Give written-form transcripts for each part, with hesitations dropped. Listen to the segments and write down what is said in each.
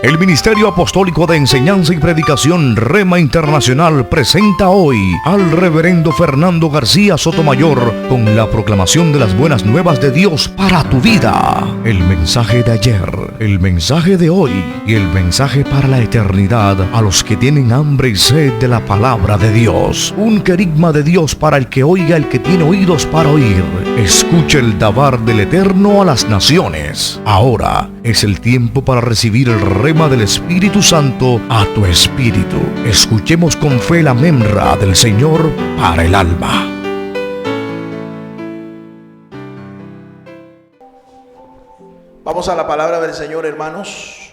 El Ministerio Apostólico de Enseñanza y Predicación Rema Internacional presenta hoy al Reverendo Fernando García Sotomayor con la proclamación de las buenas nuevas de Dios para tu vida. El mensaje de ayer, el mensaje de hoy y el mensaje para la eternidad a los que tienen hambre y sed de la palabra de Dios. Un querigma de Dios para el que oiga, el que tiene oídos para oír. Escucha el dabar del Eterno a las naciones. Ahora es el tiempo para recibir el rema del Espíritu Santo a tu espíritu. Escuchemos con fe la memra del Señor para el alma. Vamos a la palabra del Señor, hermanos.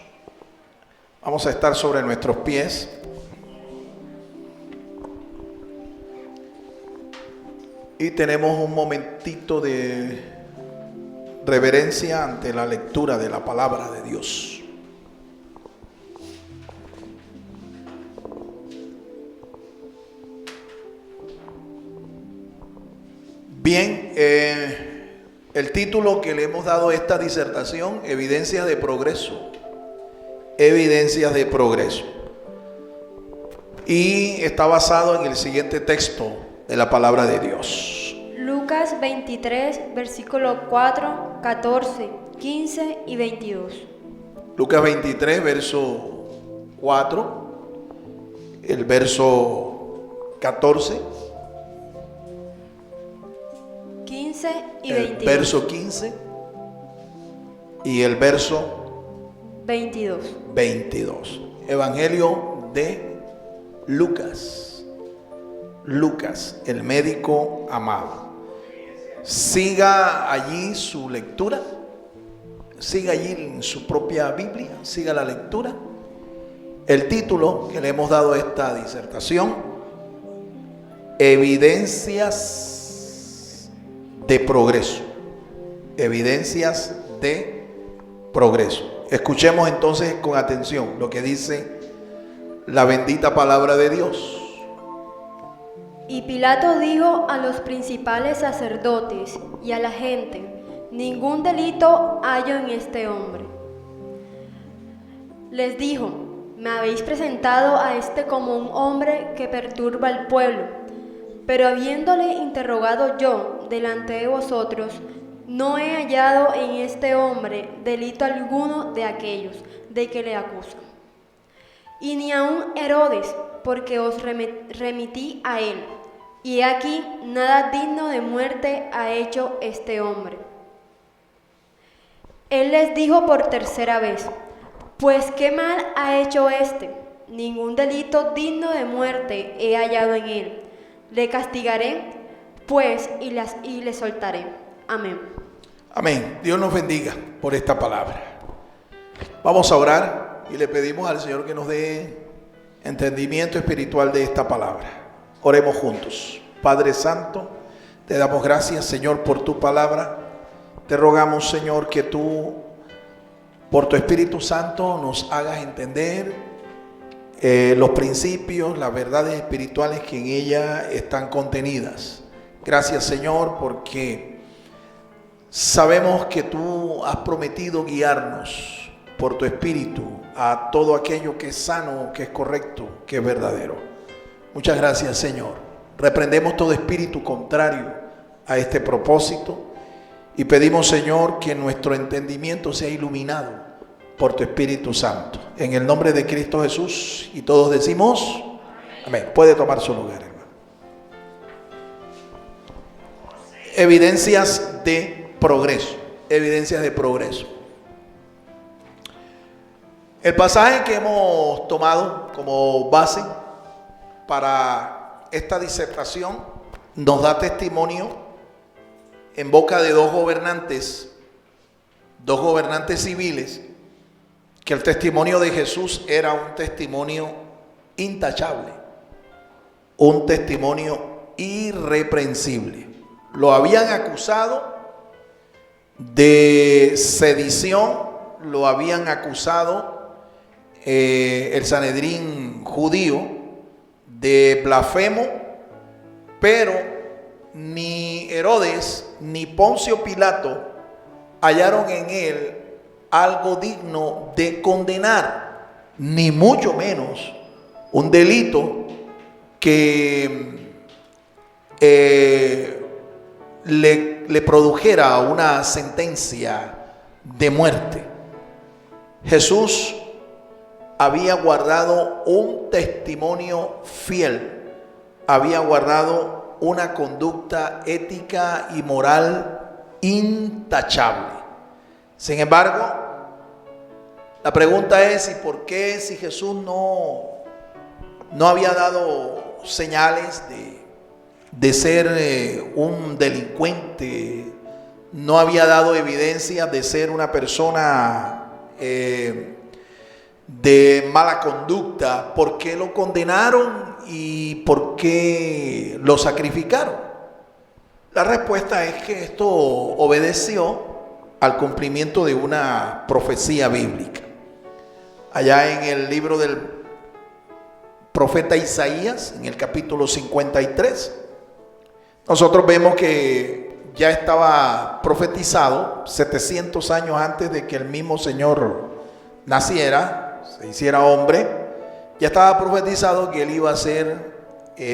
Vamos a estar sobre nuestros pies. Y tenemos un momentito de reverencia ante la lectura de la palabra de Dios. Bien, el título que le hemos dado a esta disertación, Evidencias de Progreso. Evidencias de Progreso. Y está basado en el siguiente texto de la palabra de Dios. Lucas 23, versículo 4, 14, 15 y 22. Lucas 23, verso 4, el verso 14, 15 y el 22. verso 15 y el verso 22. Evangelio de Lucas. Lucas, el médico amado. Siga allí su lectura. Siga allí en su propia Biblia. Siga la lectura. El título que le hemos dado a esta disertación: Evidencias de Progreso. Evidencias de Progreso. Escuchemos entonces con atención lo que dice la bendita palabra de Dios. Y Pilato dijo a los principales sacerdotes y a la gente: ningún delito hallo en este hombre. Les dijo: me habéis presentado a este como un hombre que perturba al pueblo, pero habiéndole interrogado yo delante de vosotros, no he hallado en este hombre delito alguno de aquellos de que le acusan. Y ni aun Herodes, porque os remití a él. Y he aquí, nada digno de muerte ha hecho este hombre. Él les dijo por tercera vez: pues qué mal ha hecho este. Ningún delito digno de muerte he hallado en él. Le castigaré, pues, y le soltaré. Amén. Amén. Dios nos bendiga por esta palabra. Vamos a orar y le pedimos al Señor que nos dé entendimiento espiritual de esta palabra. Oremos juntos. Padre Santo, te damos gracias, Señor, por tu palabra. Te rogamos, Señor, que tú, por tu Espíritu Santo, nos hagas entender los principios, las verdades espirituales que en ella están contenidas. Gracias, Señor, porque sabemos que tú has prometido guiarnos por tu Espíritu a todo aquello que es sano, que es correcto, que es verdadero. Muchas gracias, Señor. Reprendemos todo espíritu contrario a este propósito y pedimos, Señor, que nuestro entendimiento sea iluminado por tu Espíritu Santo. En el nombre de Cristo Jesús, y todos decimos amén. Puede tomar su lugar, hermano. Evidencias de progreso. Evidencias de progreso. El pasaje que hemos tomado como base para esta disertación nos da testimonio en boca de dos gobernantes civiles, que el testimonio de Jesús era un testimonio intachable, un testimonio irreprensible. Lo habían acusado de sedición, lo habían acusado el Sanedrín judío de blasfemo, pero ni Herodes ni Poncio Pilato hallaron en él algo digno de condenar. ni mucho menos un delito que le produjera una sentencia de muerte. Jesús había guardado un testimonio fiel, había guardado una conducta ética y moral intachable. Sin embargo, la pregunta es: ¿y por qué, si Jesús no había dado señales de ser un delincuente, no había dado evidencia de ser una persona de mala conducta, por qué lo condenaron y por qué lo sacrificaron? La respuesta es que esto obedeció al cumplimiento de una profecía bíblica. Allá en el libro del profeta Isaías, en el capítulo 53, nosotros vemos que ya estaba profetizado 700 años antes de que el mismo Señor naciera, se hiciera hombre. Ya estaba profetizado que Él iba a ser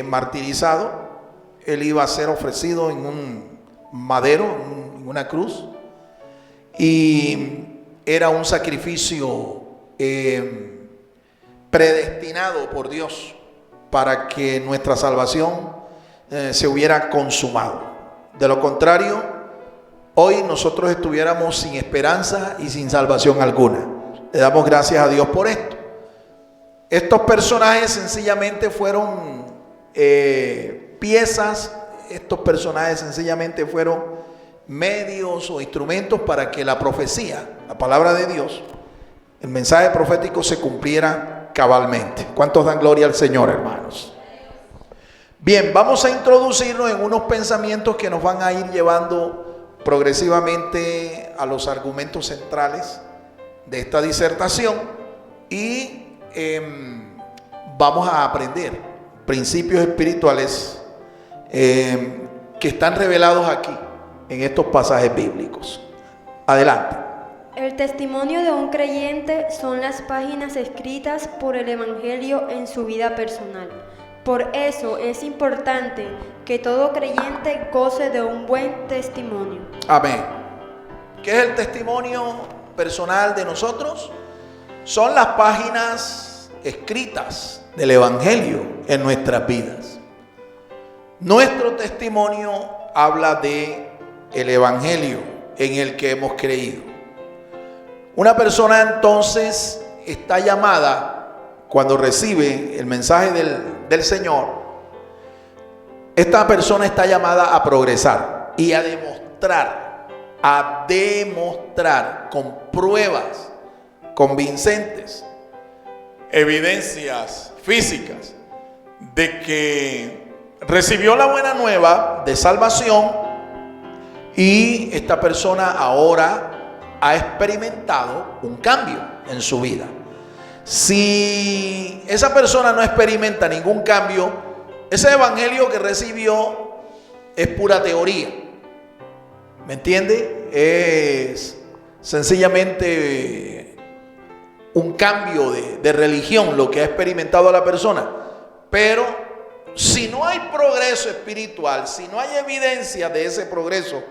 martirizado, Él iba a ser ofrecido en un madero, en una cruz, y era un sacrificio predestinado por Dios para que nuestra salvación se hubiera consumado. De lo contrario, hoy nosotros estuviéramos sin esperanza y sin salvación alguna. Le damos gracias a Dios por esto. Estos personajes sencillamente fueron piezas, estos personajes sencillamente fueron medios o instrumentos para que la profecía, la palabra de Dios, el mensaje profético se cumpliera cabalmente. ¿Cuántos dan gloria al Señor, hermanos? Bien, vamos a introducirnos en unos pensamientos que nos van a ir llevando progresivamente a los argumentos centrales de esta disertación, y vamos a aprender principios espirituales que están revelados aquí en estos pasajes bíblicos. Adelante. El testimonio de un creyente son las páginas escritas por el Evangelio en su vida personal. Por eso es importante que todo creyente goce de un buen testimonio. Amén. ¿Qué es el testimonio personal de nosotros? Son las páginas escritas del Evangelio en nuestras vidas. Nuestro testimonio habla de el Evangelio en el que hemos creído. Una persona entonces está llamada, cuando recibe el mensaje del Señor, esta persona está llamada a progresar y a demostrar con pruebas convincentes, evidencias físicas de que recibió la buena nueva de salvación, y esta persona ahora ha experimentado un cambio en su vida. Si esa persona no experimenta ningún cambio, ese evangelio que recibió es pura teoría. ¿Me entiende? Es sencillamente un cambio de religión lo que ha experimentado la persona. Pero si no hay progreso espiritual, si no hay evidencia de ese progreso,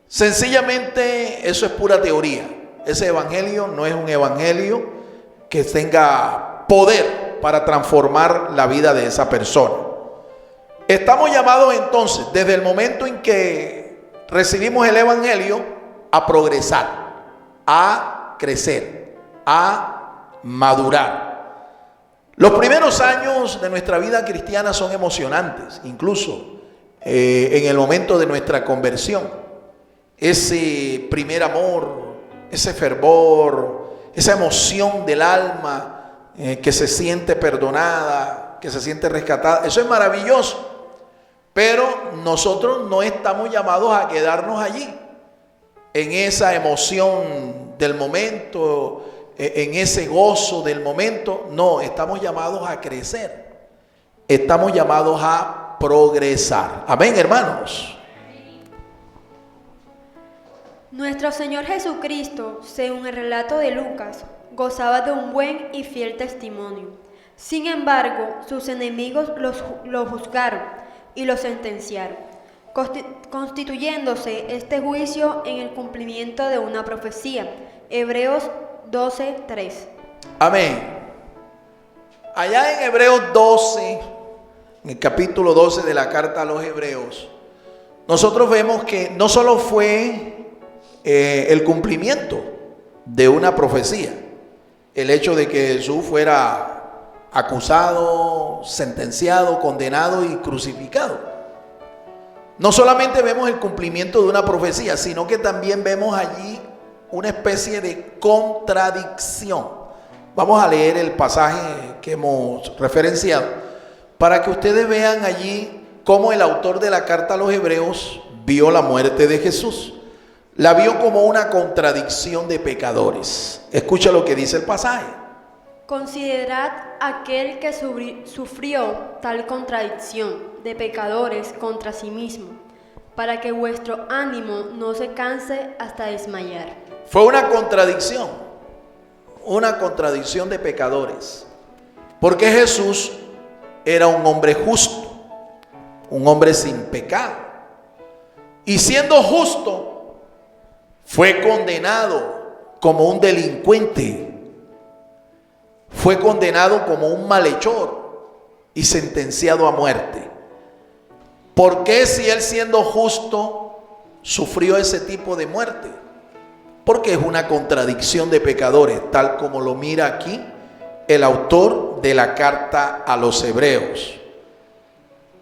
sencillamente eso es pura teoría. Ese evangelio no es un evangelio que tenga poder para transformar la vida de esa persona. Estamos llamados entonces, desde el momento en que recibimos el evangelio, a progresar, a crecer, a madurar. Los primeros años de nuestra vida cristiana son emocionantes, incluso en el momento de nuestra conversión. Ese primer amor, ese fervor, esa emoción del alma que se siente perdonada, que se siente rescatada, eso es maravilloso. Pero nosotros no estamos llamados a quedarnos allí, en esa emoción del momento, en ese gozo del momento. No, estamos llamados a crecer, estamos llamados a progresar. Amén, hermanos. Nuestro Señor Jesucristo, según el relato de Lucas, gozaba de un buen y fiel testimonio. Sin embargo, sus enemigos lo juzgaron y lo sentenciaron, constituyéndose este juicio en el cumplimiento de una profecía. Hebreos 12:3. Amén. Allá en Hebreos 12, en el capítulo 12 de la carta a los Hebreos, nosotros vemos que no solo fue el cumplimiento de una profecía, el hecho de que Jesús fuera acusado, sentenciado, condenado y crucificado. No solamente vemos el cumplimiento de una profecía, sino que también vemos allí una especie de contradicción. Vamos a leer el pasaje que hemos referenciado para que ustedes vean allí cómo el autor de la carta a los Hebreos vio la muerte de Jesús. La vio como una contradicción de pecadores. Escucha lo que dice el pasaje. Considerad aquel que sufrió tal contradicción de pecadores contra sí mismo, para que vuestro ánimo no se canse hasta desmayar. Fue una contradicción de pecadores, porque Jesús era un hombre justo, un hombre sin pecado, y siendo justo, fue condenado como un delincuente, fue condenado como un malhechor y sentenciado a muerte. ¿Por qué si él siendo justo sufrió ese tipo de muerte? Porque es una contradicción de pecadores, tal como lo mira aquí el autor de la carta a los Hebreos.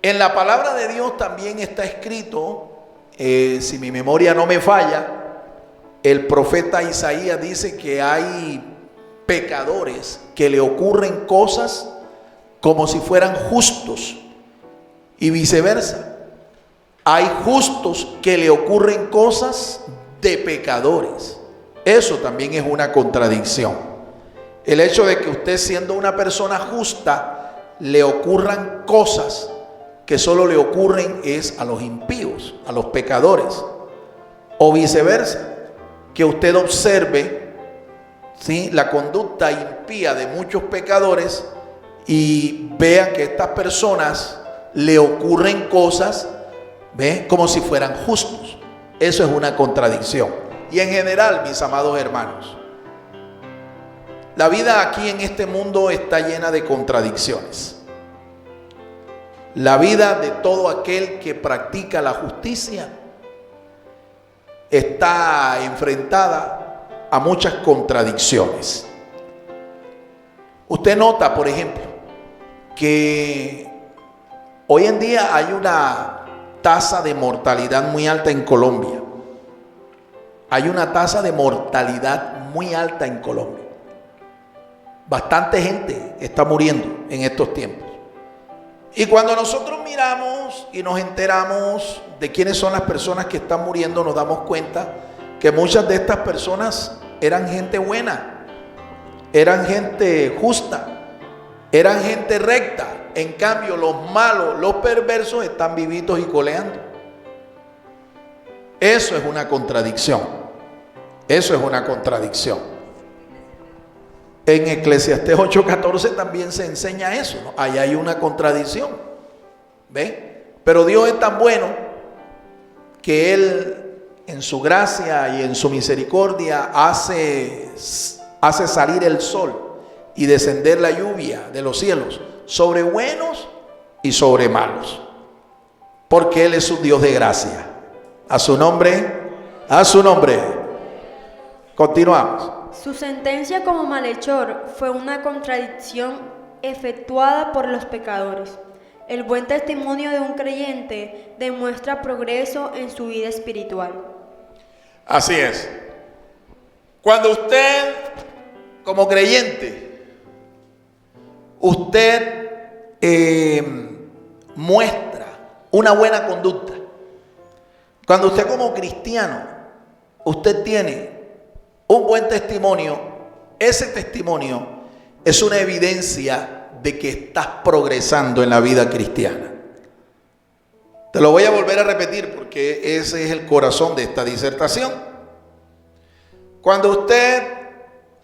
En la palabra de Dios también está escrito, si mi memoria no me falla, el profeta Isaías dice que hay pecadores que le ocurren cosas como si fueran justos y viceversa. Hay justos que le ocurren cosas de pecadores. Eso también es una contradicción. El hecho de que usted, siendo una persona justa, le ocurran cosas que solo le ocurren es a los impíos, a los pecadores, o viceversa, que usted observe, ¿sí?, la conducta impía de muchos pecadores y vea que a estas personas le ocurren cosas, ¿ve?, como si fueran justos. Eso es una contradicción. Y en general, mis amados hermanos, la vida aquí en este mundo está llena de contradicciones. La vida de todo aquel que practica la justicia está enfrentada a muchas contradicciones. Usted nota, por ejemplo, que hoy en día hay una tasa de mortalidad muy alta en Colombia. Hay una tasa de mortalidad muy alta en Colombia. Bastante gente está muriendo en estos tiempos. Y cuando nosotros miramos y nos enteramos de quiénes son las personas que están muriendo, nos damos cuenta que muchas de estas personas eran gente buena, eran gente justa, eran gente recta. En cambio, los malos, los perversos están vivitos y coleando. Eso es una contradicción. Eso es una contradicción. En Eclesiastés 8:14 también se enseña eso, ¿no? Ahí hay una contradicción. ¿Ve? Pero Dios es tan bueno que Él, en su gracia y en su misericordia, hace salir el sol y descender la lluvia de los cielos sobre buenos y sobre malos, porque Él es un Dios de gracia. A su nombre, a su nombre. Continuamos. Su sentencia como malhechor fue una contradicción efectuada por los pecadores. El buen testimonio de un creyente demuestra progreso en su vida espiritual. Así es. Cuando usted, como creyente, usted muestra una buena conducta, cuando usted como cristiano, usted tiene un buen testimonio, ese testimonio es una evidencia de que estás progresando en la vida cristiana. Te lo voy a volver a repetir porque ese es el corazón de esta disertación. Cuando usted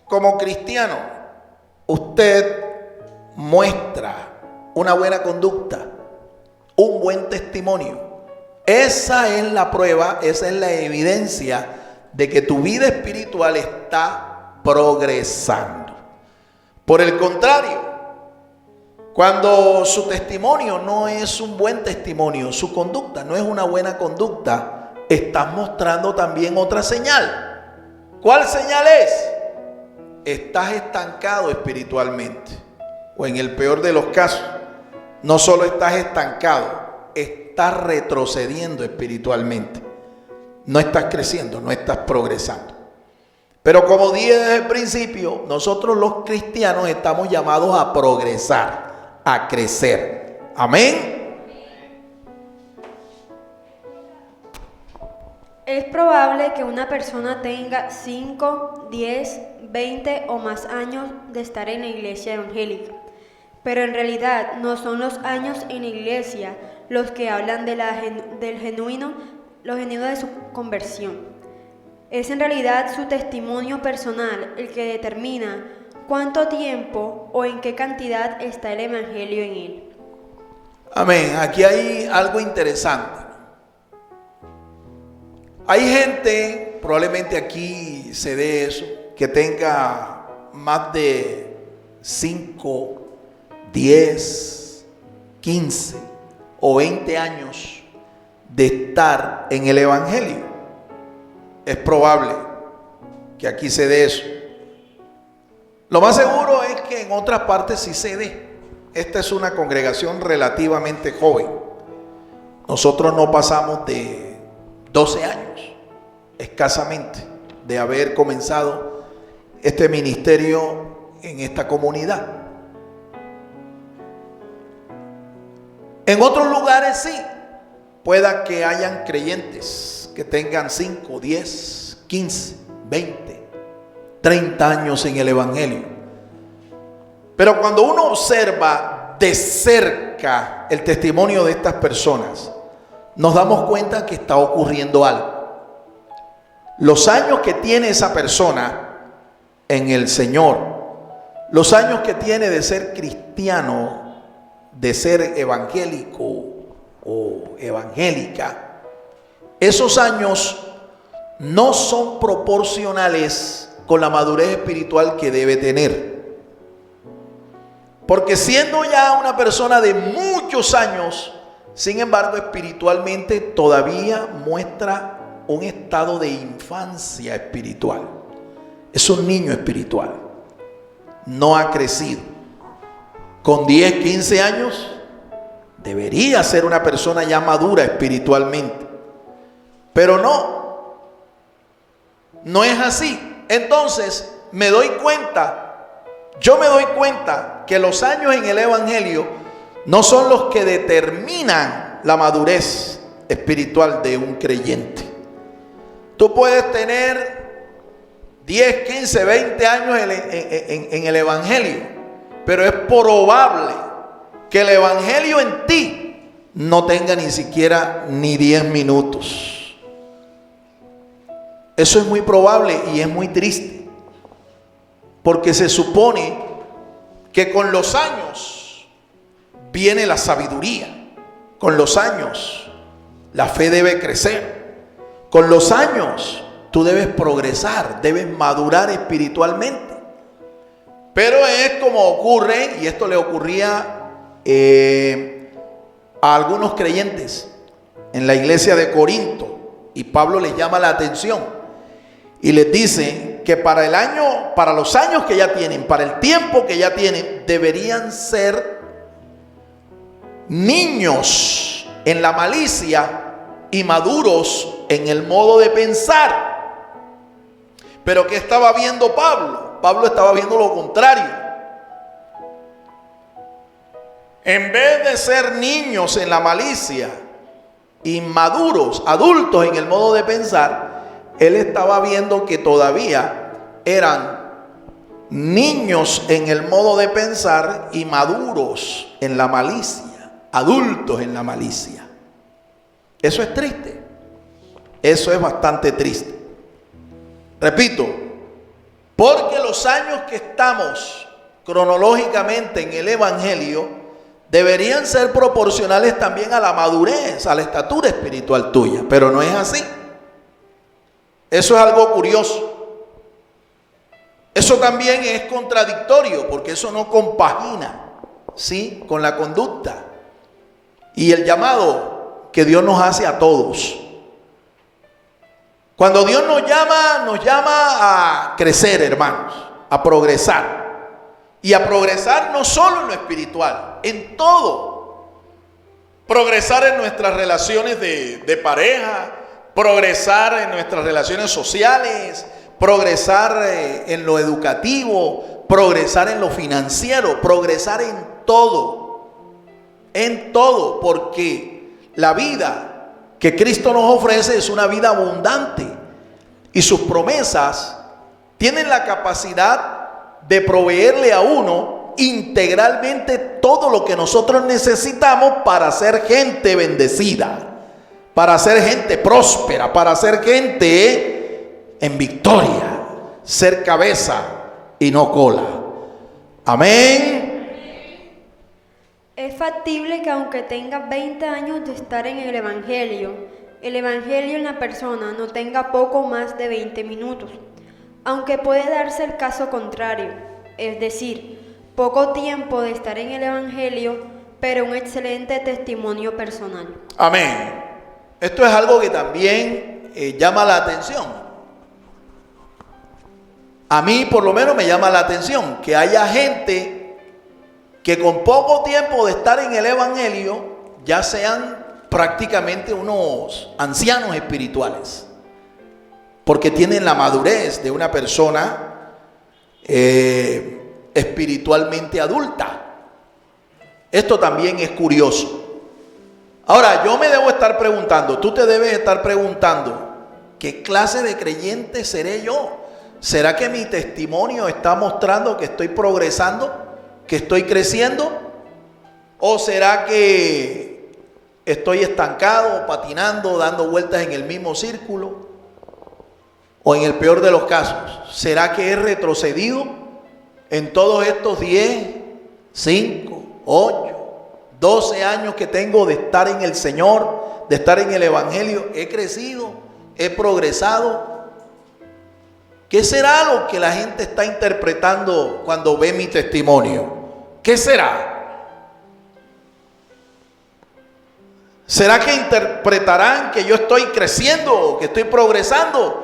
como cristiano usted muestra una buena conducta, un buen testimonio, esa es la prueba, esa es la evidencia de que tu vida espiritual está progresando. Por el contrario, cuando su testimonio no es un buen testimonio, su conducta no es una buena conducta, estás mostrando también otra señal. ¿Cuál señal es? Estás estancado espiritualmente. O en el peor de los casos, no solo estás estancado, estás retrocediendo espiritualmente. No estás creciendo, no estás progresando. Pero como dije desde el principio, nosotros los cristianos estamos llamados a progresar, a crecer. Amén. Es probable que una persona tenga 5, 10, 20 o más años de estar en la iglesia evangélica, pero en realidad no son los años en la iglesia los que hablan de lo genuino de su conversión. Es en realidad su testimonio personal el que determina cuánto tiempo o en qué cantidad está el evangelio en él. Amén. Aquí hay algo interesante. Hay gente, probablemente aquí se dé eso, que tenga más de 5, 10, 15 o 20 años de estar en el evangelio. Es probable que aquí se dé eso. Lo más seguro es que en otras partes sí se dé. Esta es una congregación relativamente joven. Nosotros no pasamos de 12 años, escasamente, de haber comenzado este ministerio en esta comunidad. En otros lugares sí, pueda que hayan creyentes que tengan 5, 10, 15, 20, 30 años en el evangelio. Pero cuando uno observa de cerca el testimonio de estas personas, nos damos cuenta que está ocurriendo algo. Los años que tiene esa persona en el Señor, los años que tiene de ser cristiano, de ser evangélico o evangélica, esos años no son proporcionales con la madurez espiritual que debe tener. Porque siendo ya una persona de muchos años, sin embargo, espiritualmente todavía muestra un estado de infancia espiritual. Es un niño espiritual. No ha crecido. Con 10, 15 años debería ser una persona ya madura espiritualmente. Pero no es así. Entonces yo me doy cuenta que los años en el evangelio no son los que determinan la madurez espiritual de un creyente. Tú puedes tener 10, 15, 20 años en el evangelio, pero es probable que el evangelio en ti no tenga ni siquiera ni 10 minutos. Eso es muy probable y es muy triste, porque se supone que con los años viene la sabiduría, con los años la fe debe crecer, con los años tú debes progresar, debes madurar espiritualmente. Pero es como ocurre, y esto le ocurría a algunos creyentes en la iglesia de Corinto, y Pablo les llama la atención y les dice que para los años que ya tienen, para el tiempo que ya tienen, deberían ser niños en la malicia y maduros en el modo de pensar. Pero ¿qué estaba viendo Pablo? Pablo estaba viendo lo contrario. En vez de ser niños en la malicia y maduros, adultos en el modo de pensar, él estaba viendo que todavía eran niños en el modo de pensar y maduros en la malicia, adultos en la malicia. Eso es triste. Eso es bastante triste. Repito, Porque los años que estamos cronológicamente en el Evangelio deberían ser proporcionales también a la madurez, a la estatura espiritual tuya, pero no es así. Eso es algo curioso. Eso también es contradictorio, porque eso no compagina, ¿sí?, con la conducta y el llamado que Dios nos hace a todos. Cuando Dios nos llama a crecer, hermanos, a progresar. Y a progresar no solo en lo espiritual, en todo. Progresar en nuestras relaciones de pareja, progresar en nuestras relaciones sociales, progresar en lo educativo, progresar en lo financiero, progresar en todo, porque la vida que Cristo nos ofrece es una vida abundante y sus promesas tienen la capacidad de proveerle a uno integralmente todo lo que nosotros necesitamos para ser gente bendecida, para ser gente próspera, para ser gente en victoria, ser cabeza y no cola. Amén. Es factible que aunque tenga 20 años de estar en el Evangelio en la persona no tenga poco más de 20 minutos. Aunque puede darse el caso contrario, es decir, poco tiempo de estar en el Evangelio, pero un excelente testimonio personal. Amén. Esto es algo que también llama la atención. A mí por lo menos me llama la atención que haya gente que con poco tiempo de estar en el Evangelio ya sean prácticamente unos ancianos espirituales, porque tienen la madurez de una persona espiritualmente adulta. Esto también es curioso. Ahora, yo me debo estar preguntando, tú te debes estar preguntando, ¿qué clase de creyente seré yo? ¿Será que mi testimonio está mostrando que estoy progresando, que estoy creciendo? ¿O será que estoy estancado, patinando, dando vueltas en el mismo círculo? O en el peor de los casos, ¿será que he retrocedido en todos estos 10, 5, 8, 12 años que tengo de estar en el Señor, de estar en el Evangelio? ¿He crecido? ¿He progresado? ¿Qué será lo que la gente está interpretando cuando ve mi testimonio? ¿Qué será? ¿Será que interpretarán que yo estoy creciendo, que estoy progresando?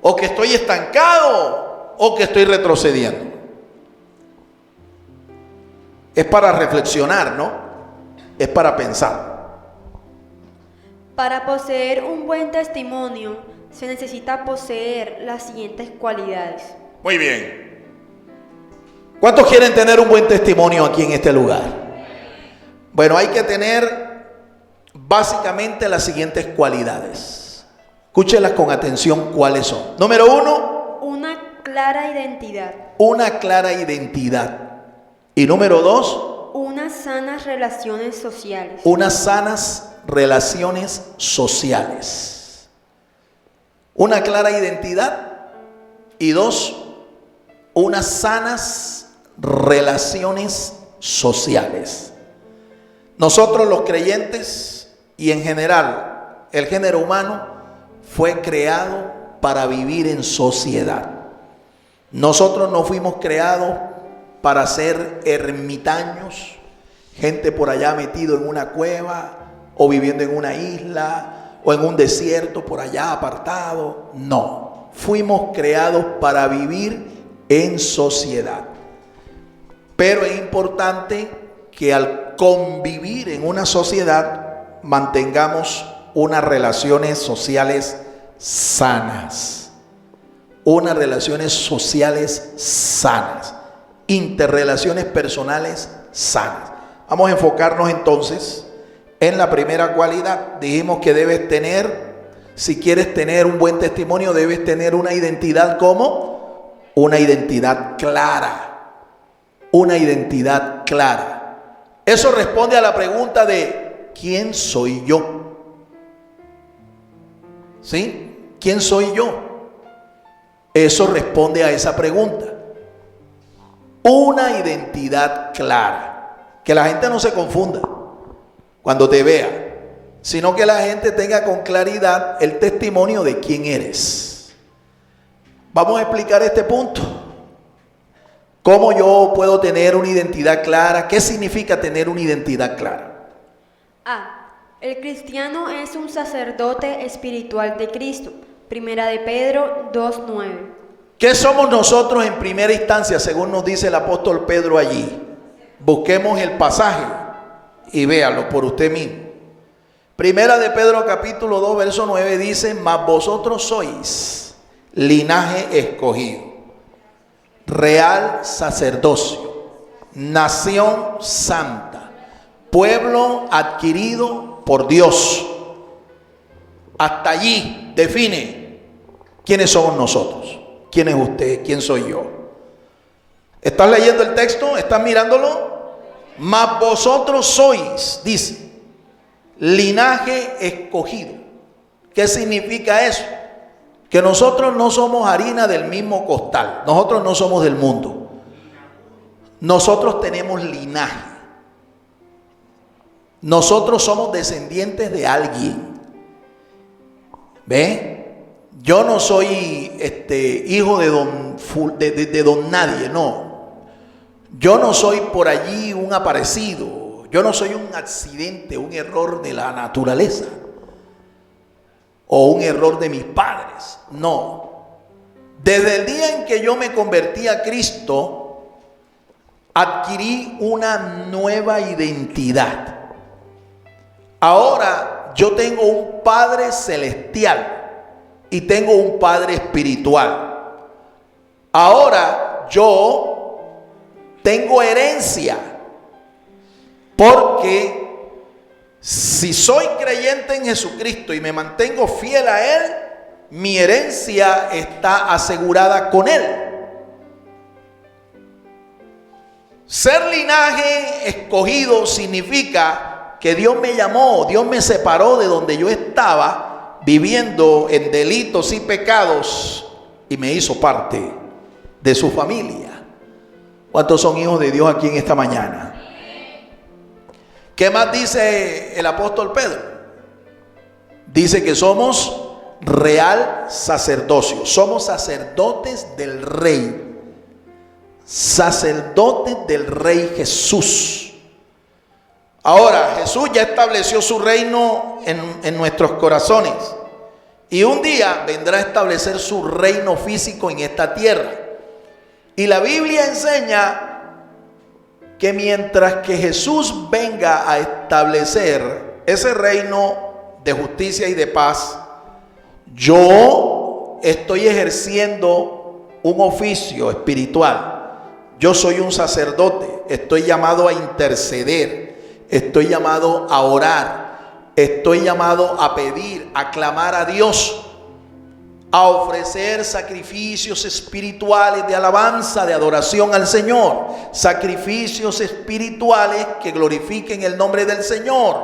¿O que estoy estancado? ¿O que estoy retrocediendo? Es para reflexionar, ¿no? Es para pensar. Para poseer un buen testimonio, se necesita poseer las siguientes cualidades. Muy bien. ¿Cuántos quieren tener un buen testimonio aquí en este lugar? Bueno, hay que tener básicamente las siguientes cualidades. Escúchenlas con atención cuáles son. Número 1. Una clara identidad. Una clara identidad. Y número 2. Unas sanas relaciones sociales. Unas sanas relaciones sociales. Una clara identidad. Y 2. Unas sanas relaciones sociales. Nosotros los creyentes y en general el género humano fue creado para vivir en sociedad. Nosotros no fuimos creados para ser ermitaños, gente por allá metido en una cueva o viviendo en una isla o en un desierto por allá apartado. No, fuimos creados para vivir en sociedad. Pero es importante que al convivir en una sociedad mantengamos unas relaciones sociales sanas. Unas relaciones sociales sanas. Interrelaciones personales sanas. Vamos a enfocarnos entonces en la primera cualidad. Dijimos que debes tener, si quieres tener un buen testimonio, debes tener una identidad como una identidad clara. Una identidad clara. Eso responde a la pregunta de ¿quién soy yo? ¿Sí? ¿Quién soy yo? Eso responde a esa pregunta. Una identidad clara. Que la gente no se confunda cuando te vea, sino que la gente tenga con claridad el testimonio de quién eres. Vamos a explicar este punto. ¿Cómo yo puedo tener una identidad clara? ¿Qué significa tener una identidad clara? A. El cristiano es un sacerdote espiritual de Cristo. Primera de Pedro 2:9. ¿Qué somos nosotros en primera instancia, según nos dice el apóstol Pedro allí? Busquemos el pasaje y véalo por usted mismo. Primera de Pedro capítulo 2 verso 9 dice: mas vosotros sois linaje escogido, real sacerdocio, nación santa, pueblo adquirido por Dios. Hasta allí define quiénes somos nosotros, quién es usted, quién soy yo. ¿Estás leyendo el texto? ¿Estás mirándolo? Mas vosotros sois, dice, linaje escogido. ¿Qué significa eso? Que nosotros no somos harina del mismo costal. Nosotros no somos del mundo. Nosotros tenemos linaje. Nosotros somos descendientes de alguien. ¿Ve? Yo no soy hijo de don nadie, no. Yo no soy por allí un aparecido. Yo no soy un accidente, un error de la naturaleza o un error de mis padres. No. Desde el día en que yo me convertí a Cristo, adquirí una nueva identidad. Ahora yo tengo un Padre celestial y tengo un Padre espiritual. Ahora yo tengo herencia, porque si soy creyente en Jesucristo y me mantengo fiel a Él, mi herencia está asegurada con Él. Ser linaje escogido significa que Dios me llamó, Dios me separó de donde yo estaba viviendo en delitos y pecados y me hizo parte de su familia. ¿Cuántos son hijos de Dios aquí en esta mañana? ¿Qué más dice el apóstol Pedro? Dice que somos real sacerdocio. Somos sacerdotes del Rey. Sacerdotes del Rey Jesús. Ahora, Jesús ya estableció su reino en nuestros corazones. Y un día vendrá a establecer su reino físico en esta tierra. Y la Biblia enseña que mientras que Jesús venga a establecer ese reino de justicia y de paz, yo estoy ejerciendo un oficio espiritual. Yo soy un sacerdote, estoy llamado a interceder, estoy llamado a orar, estoy llamado a pedir, a clamar a Dios, a ofrecer sacrificios espirituales de alabanza, de adoración al Señor, sacrificios espirituales que glorifiquen el nombre del Señor.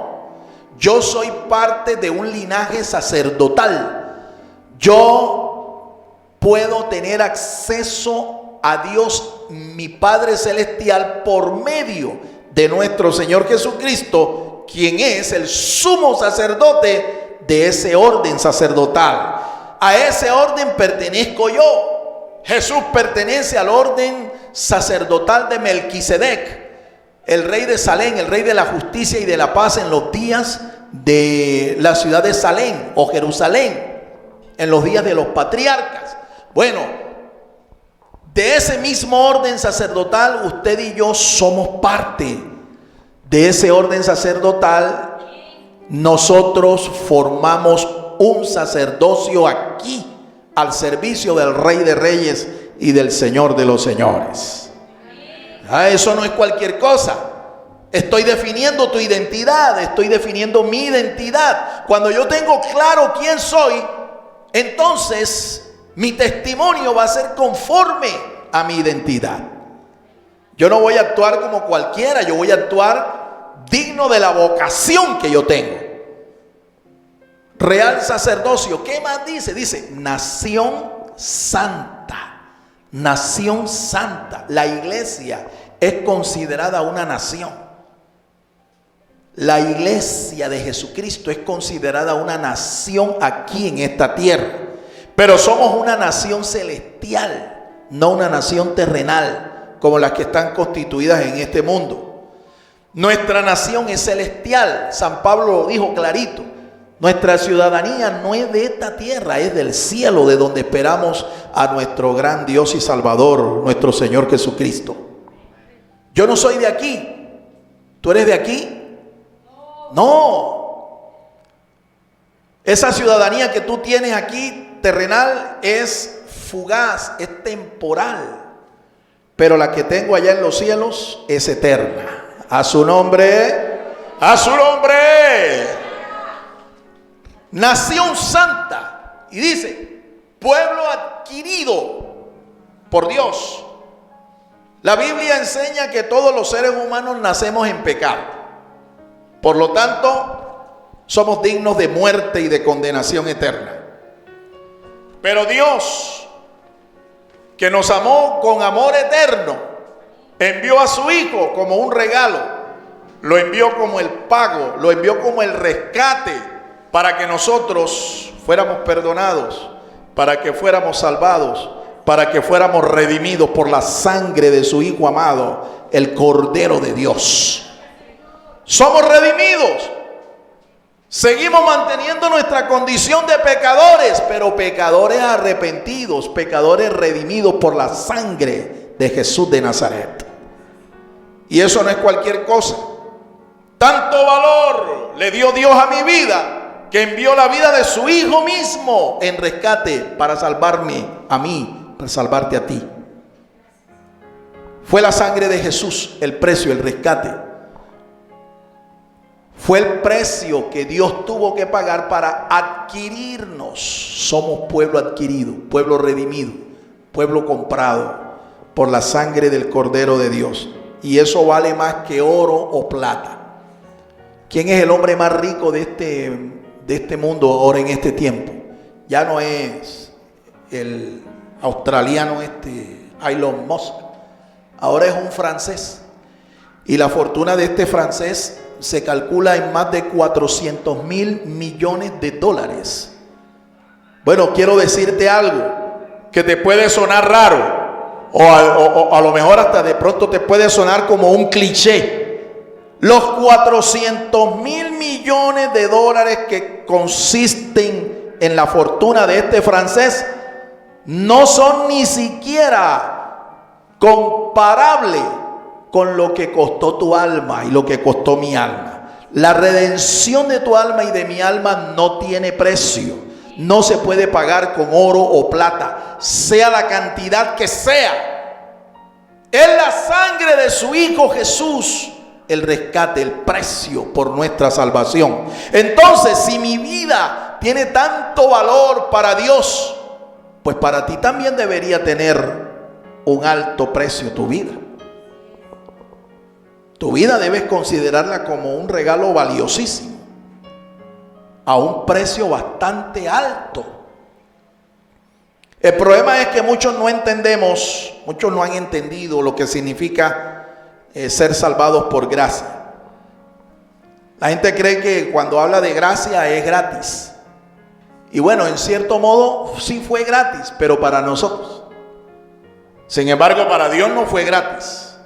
Yo soy parte de un linaje sacerdotal. Yo puedo tener acceso a Dios, mi Padre Celestial, por medio de nuestro Señor Jesucristo, quien es el sumo sacerdote de ese orden sacerdotal. A ese orden pertenezco yo. Jesús pertenece al orden sacerdotal de Melquisedec, el rey de Salem, el rey de la justicia y de la paz en los días de la ciudad de Salem o Jerusalén, en los días de los patriarcas. Bueno, de ese mismo orden sacerdotal, usted y yo somos parte de ese orden sacerdotal. Nosotros formamos un sacerdocio aquí al servicio del Rey de Reyes y del Señor de los Señores. Eso no es cualquier cosa. Estoy definiendo tu identidad, estoy definiendo mi identidad. Cuando yo tengo claro quién soy, entonces mi testimonio va a ser conforme a mi identidad. Yo no voy a actuar como cualquiera, yo voy a actuar digno de la vocación que yo tengo. Real sacerdocio. ¿Qué más dice? Dice nación santa. Nación santa. La iglesia es considerada una nación. La iglesia de Jesucristo es considerada una nación aquí en esta tierra. Pero somos una nación celestial, no una nación terrenal como las que están constituidas en este mundo. Nuestra nación es celestial. San Pablo lo dijo clarito. Nuestra ciudadanía no es de esta tierra, es del cielo, de donde esperamos a nuestro gran Dios y Salvador, nuestro Señor Jesucristo. Yo no soy de aquí. ¿Tú eres de aquí? No. Esa ciudadanía que tú tienes aquí, terrenal, es fugaz, es temporal. Pero la que tengo allá en los cielos es eterna. A su nombre, a su nombre. Nación santa. Y dice, pueblo adquirido por Dios. La Biblia enseña que todos los seres humanos nacemos en pecado. Por lo tanto, somos dignos de muerte y de condenación eterna. Pero Dios, que nos amó con amor eterno, envió a su Hijo como un regalo. Lo envió como el pago, lo envió como el rescate, para que nosotros fuéramos perdonados, para que fuéramos salvados, para que fuéramos redimidos por la sangre de su Hijo amado, el Cordero de Dios. Somos redimidos. Seguimos manteniendo nuestra condición de pecadores, pero pecadores arrepentidos, pecadores redimidos por la sangre de Jesús de Nazaret. Y eso no es cualquier cosa. Tanto valor le dio Dios a mi vida, que envió la vida de su Hijo mismo en rescate para salvarme a mí, para salvarte a ti. Fue la sangre de Jesús el precio, el rescate. Fue el precio que Dios tuvo que pagar para adquirirnos. Somos pueblo adquirido, pueblo redimido, pueblo comprado por la sangre del Cordero de Dios. Y eso vale más que oro o plata. ¿Quién es el hombre más rico de este mundo ahora en este tiempo? Ya no es el australiano Elon Musk. Ahora es un francés. Y la fortuna de este francés se calcula en más de 400.000 millones de dólares. Bueno, quiero decirte algo que te puede sonar raro. O a lo mejor hasta de pronto te puede sonar como un cliché. Los 400.000 millones de dólares que consisten en la fortuna de este francés no son ni siquiera comparables con lo que costó tu alma y lo que costó mi alma. La redención de tu alma y de mi alma no tiene precio. No se puede pagar con oro o plata, sea la cantidad que sea. Es la sangre de su Hijo Jesús el rescate, el precio por nuestra salvación. Entonces, si mi vida tiene tanto valor para Dios, pues para ti también debería tener un alto precio tu vida. Tu vida debes considerarla como un regalo valiosísimo, a un precio bastante alto. El problema es que muchos no entendemos, muchos no han entendido lo que significa ser salvados por gracia. La gente cree que cuando habla de gracia es gratis. Y bueno, en cierto modo sí fue gratis, pero para nosotros. Sin embargo, para Dios no fue gratis.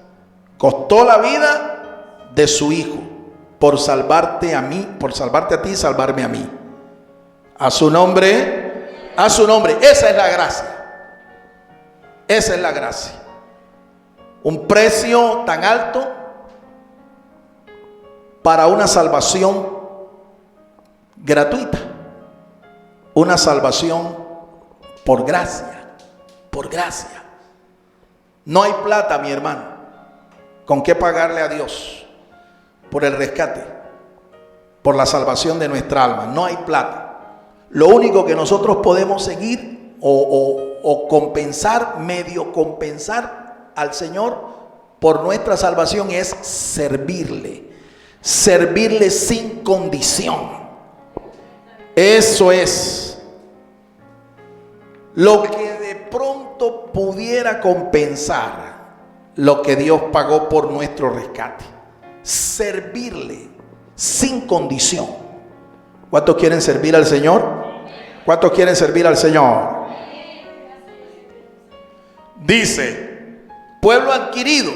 Costó la vida de su Hijo por salvarte a mí, por salvarte a ti y salvarme a mí. A su nombre, a su nombre. Esa es la gracia. Esa es la gracia. Un precio tan alto para una salvación gratuita. Una salvación por gracia. Por gracia. No hay plata, mi hermano, con qué pagarle a Dios por el rescate, por la salvación de nuestra alma. No hay plata. Lo único que nosotros podemos seguir o compensar, medio compensar al Señor por nuestra salvación es servirle. Servirle sin condición. Eso es lo que pudiera compensar lo que Dios pagó por nuestro rescate. Servirle sin condición. ¿Cuántos quieren servir al Señor? ¿Cuántos quieren servir al Señor? Dice, pueblo adquirido.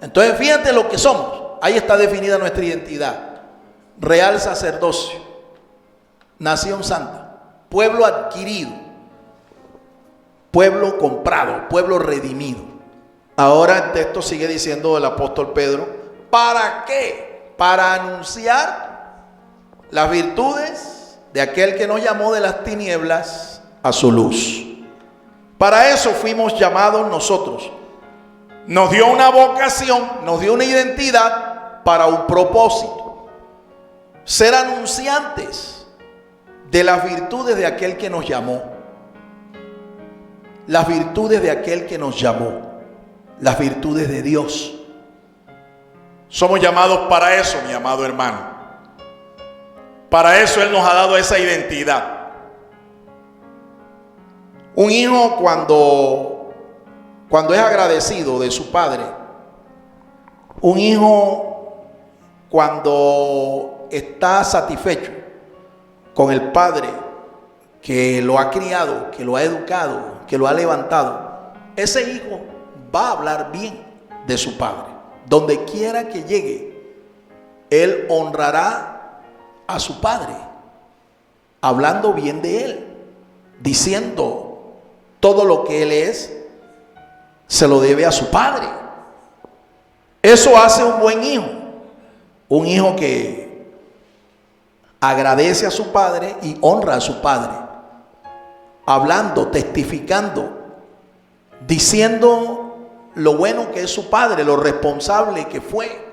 Entonces fíjate lo que somos. Ahí está definida nuestra identidad. Real sacerdocio, nación santa, pueblo adquirido, pueblo comprado, pueblo redimido. Ahora el texto sigue diciendo el apóstol Pedro, ¿para qué? Para anunciar las virtudes de aquel que nos llamó de las tinieblas a su luz. Para eso fuimos llamados nosotros. Nos dio una vocación, nos dio una identidad para un propósito. Ser anunciantes de las virtudes de aquel que nos llamó. Las virtudes de aquel que nos llamó. Las virtudes de Dios. Somos llamados para eso, mi amado hermano. Para eso Él nos ha dado esa identidad. Un hijo cuando es agradecido de su padre, un hijo cuando está satisfecho con el padre que lo ha criado, que lo ha educado, que lo ha levantado, ese hijo va a hablar bien de su padre. Donde quiera que llegue, él honrará a su padre, hablando bien de él, diciendo todo lo que él es, se lo debe a su padre. Eso hace un buen hijo. Un hijo que agradece a su padre y honra a su padre. Hablando, testificando, diciendo lo bueno que es su padre, lo responsable que fue,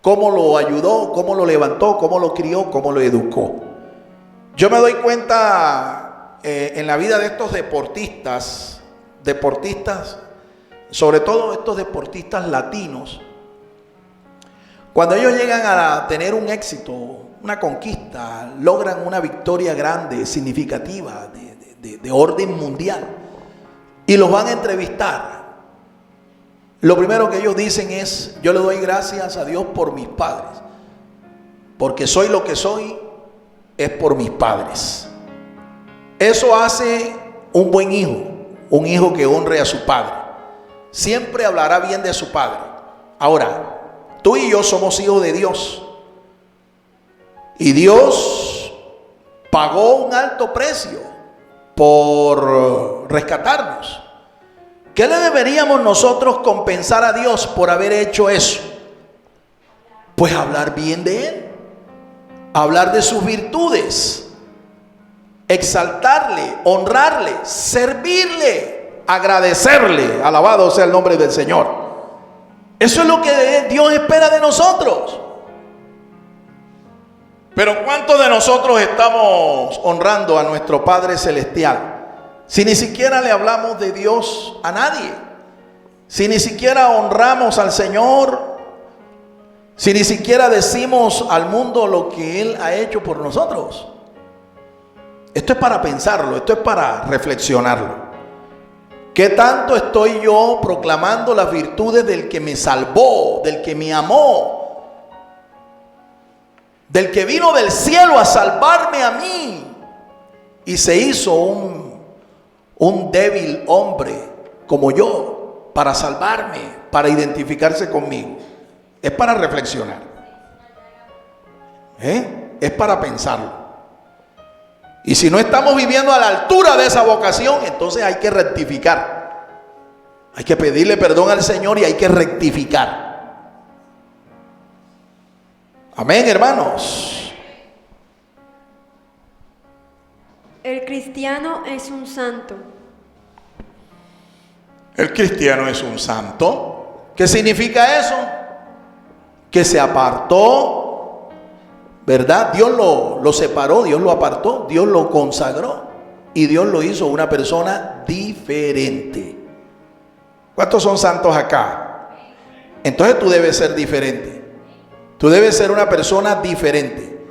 cómo lo ayudó, cómo lo levantó, cómo lo crió, cómo lo educó. Yo me doy cuenta en la vida de estos deportistas, sobre todo estos deportistas latinos, cuando ellos llegan a tener un éxito, una conquista, logran una victoria grande, significativa, de orden mundial, y los van a entrevistar, lo primero que ellos dicen es: yo le doy gracias a Dios por mis padres, porque soy lo que soy es por mis padres. Eso hace un buen hijo, un hijo que honre a su padre. Siempre hablará bien de su padre. Ahora, tú y yo somos hijos de Dios. Y Dios pagó un alto precio por rescatarnos. ¿Qué le deberíamos nosotros compensar a Dios por haber hecho eso? Pues hablar bien de Él. Hablar de sus virtudes. Exaltarle, honrarle, servirle, agradecerle. Alabado sea el nombre del Señor. Eso es lo que Dios espera de nosotros. Pero ¿cuántos de nosotros estamos honrando a nuestro Padre Celestial? Si ni siquiera le hablamos de Dios a nadie. Si ni siquiera honramos al Señor. Si ni siquiera decimos al mundo lo que Él ha hecho por nosotros. Esto es para pensarlo, esto es para reflexionarlo. ¿Qué tanto estoy yo proclamando las virtudes del que me salvó, del que me amó, del que vino del cielo a salvarme a mí y se hizo un débil hombre como yo para salvarme, para identificarse conmigo? Es para reflexionar, es para pensarlo. Y si no estamos viviendo a la altura de esa vocación, entonces hay que rectificar. Hay que pedirle perdón al Señor y hay que rectificar. Amén, hermanos. El cristiano es un santo. El cristiano es un santo. ¿Qué significa eso? Que se apartó, ¿verdad? Dios lo separó, Dios lo apartó, Dios lo consagró y Dios lo hizo una persona diferente. ¿Cuántos son santos acá? Entonces tú debes ser diferente. Tú debes ser una persona diferente.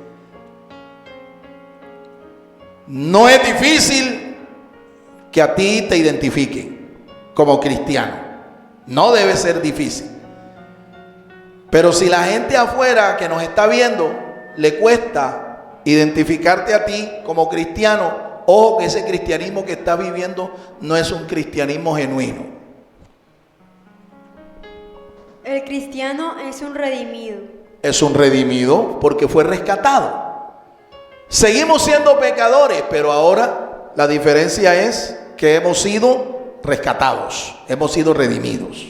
No es difícil que a ti te identifiquen. como cristiano. No debe ser difícil. Pero si la gente afuera que nos está viendo le cuesta identificarte a ti como cristiano, ojo que ese cristianismo que está viviendo no es un cristianismo genuino. El cristiano es un redimido. Es un redimido porque fue rescatado. Seguimos siendo pecadores, pero ahora la diferencia es que hemos sido rescatados, hemos sido redimidos.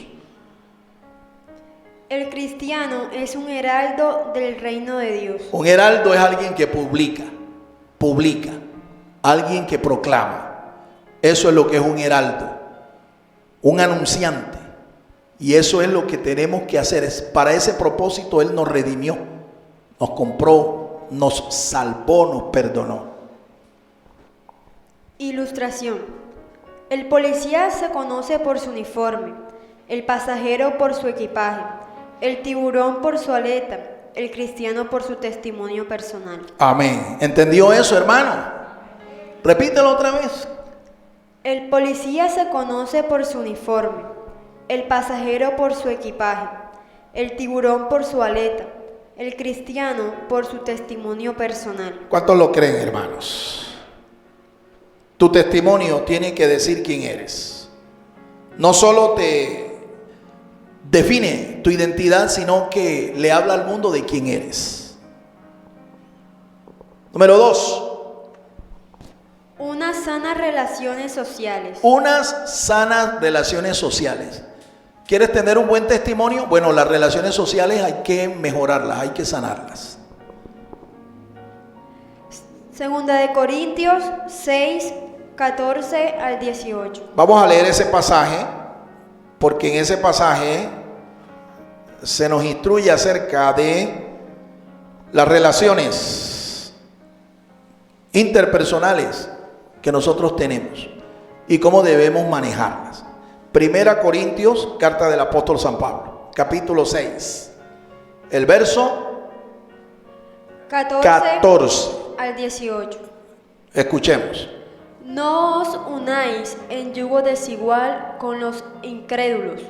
El cristiano es un heraldo del reino de Dios. Un heraldo es alguien que publica, alguien que proclama. Eso es lo que es un heraldo, un anunciante. Y eso es lo que tenemos que hacer. Para ese propósito Él nos redimió, nos compró, nos salvó, nos perdonó. Ilustración. El policía se conoce por su uniforme, el pasajero por su equipaje, el tiburón por su aleta, el cristiano por su testimonio personal. Amén. ¿Entendió eso, hermano? Repítelo otra vez. El policía se conoce por su uniforme, el pasajero por su equipaje, el tiburón por su aleta, el cristiano por su testimonio personal. ¿Cuántos lo creen, hermanos? Tu testimonio tiene que decir quién eres. No solo te define tu identidad, sino que le habla al mundo de quién eres. Número 2. Unas sanas relaciones sociales. Unas sanas relaciones sociales. ¿Quieres tener un buen testimonio? Bueno, las relaciones sociales hay que mejorarlas, hay que sanarlas. Segunda de Corintios 6, 14 al 18. Vamos a leer ese pasaje, porque en ese pasaje se nos instruye acerca de las relaciones interpersonales que nosotros tenemos y cómo debemos manejarlas. Primera Corintios, carta del apóstol San Pablo, capítulo 6, el verso 14 al 18. Escuchemos. No os unáis en yugo desigual con los incrédulos,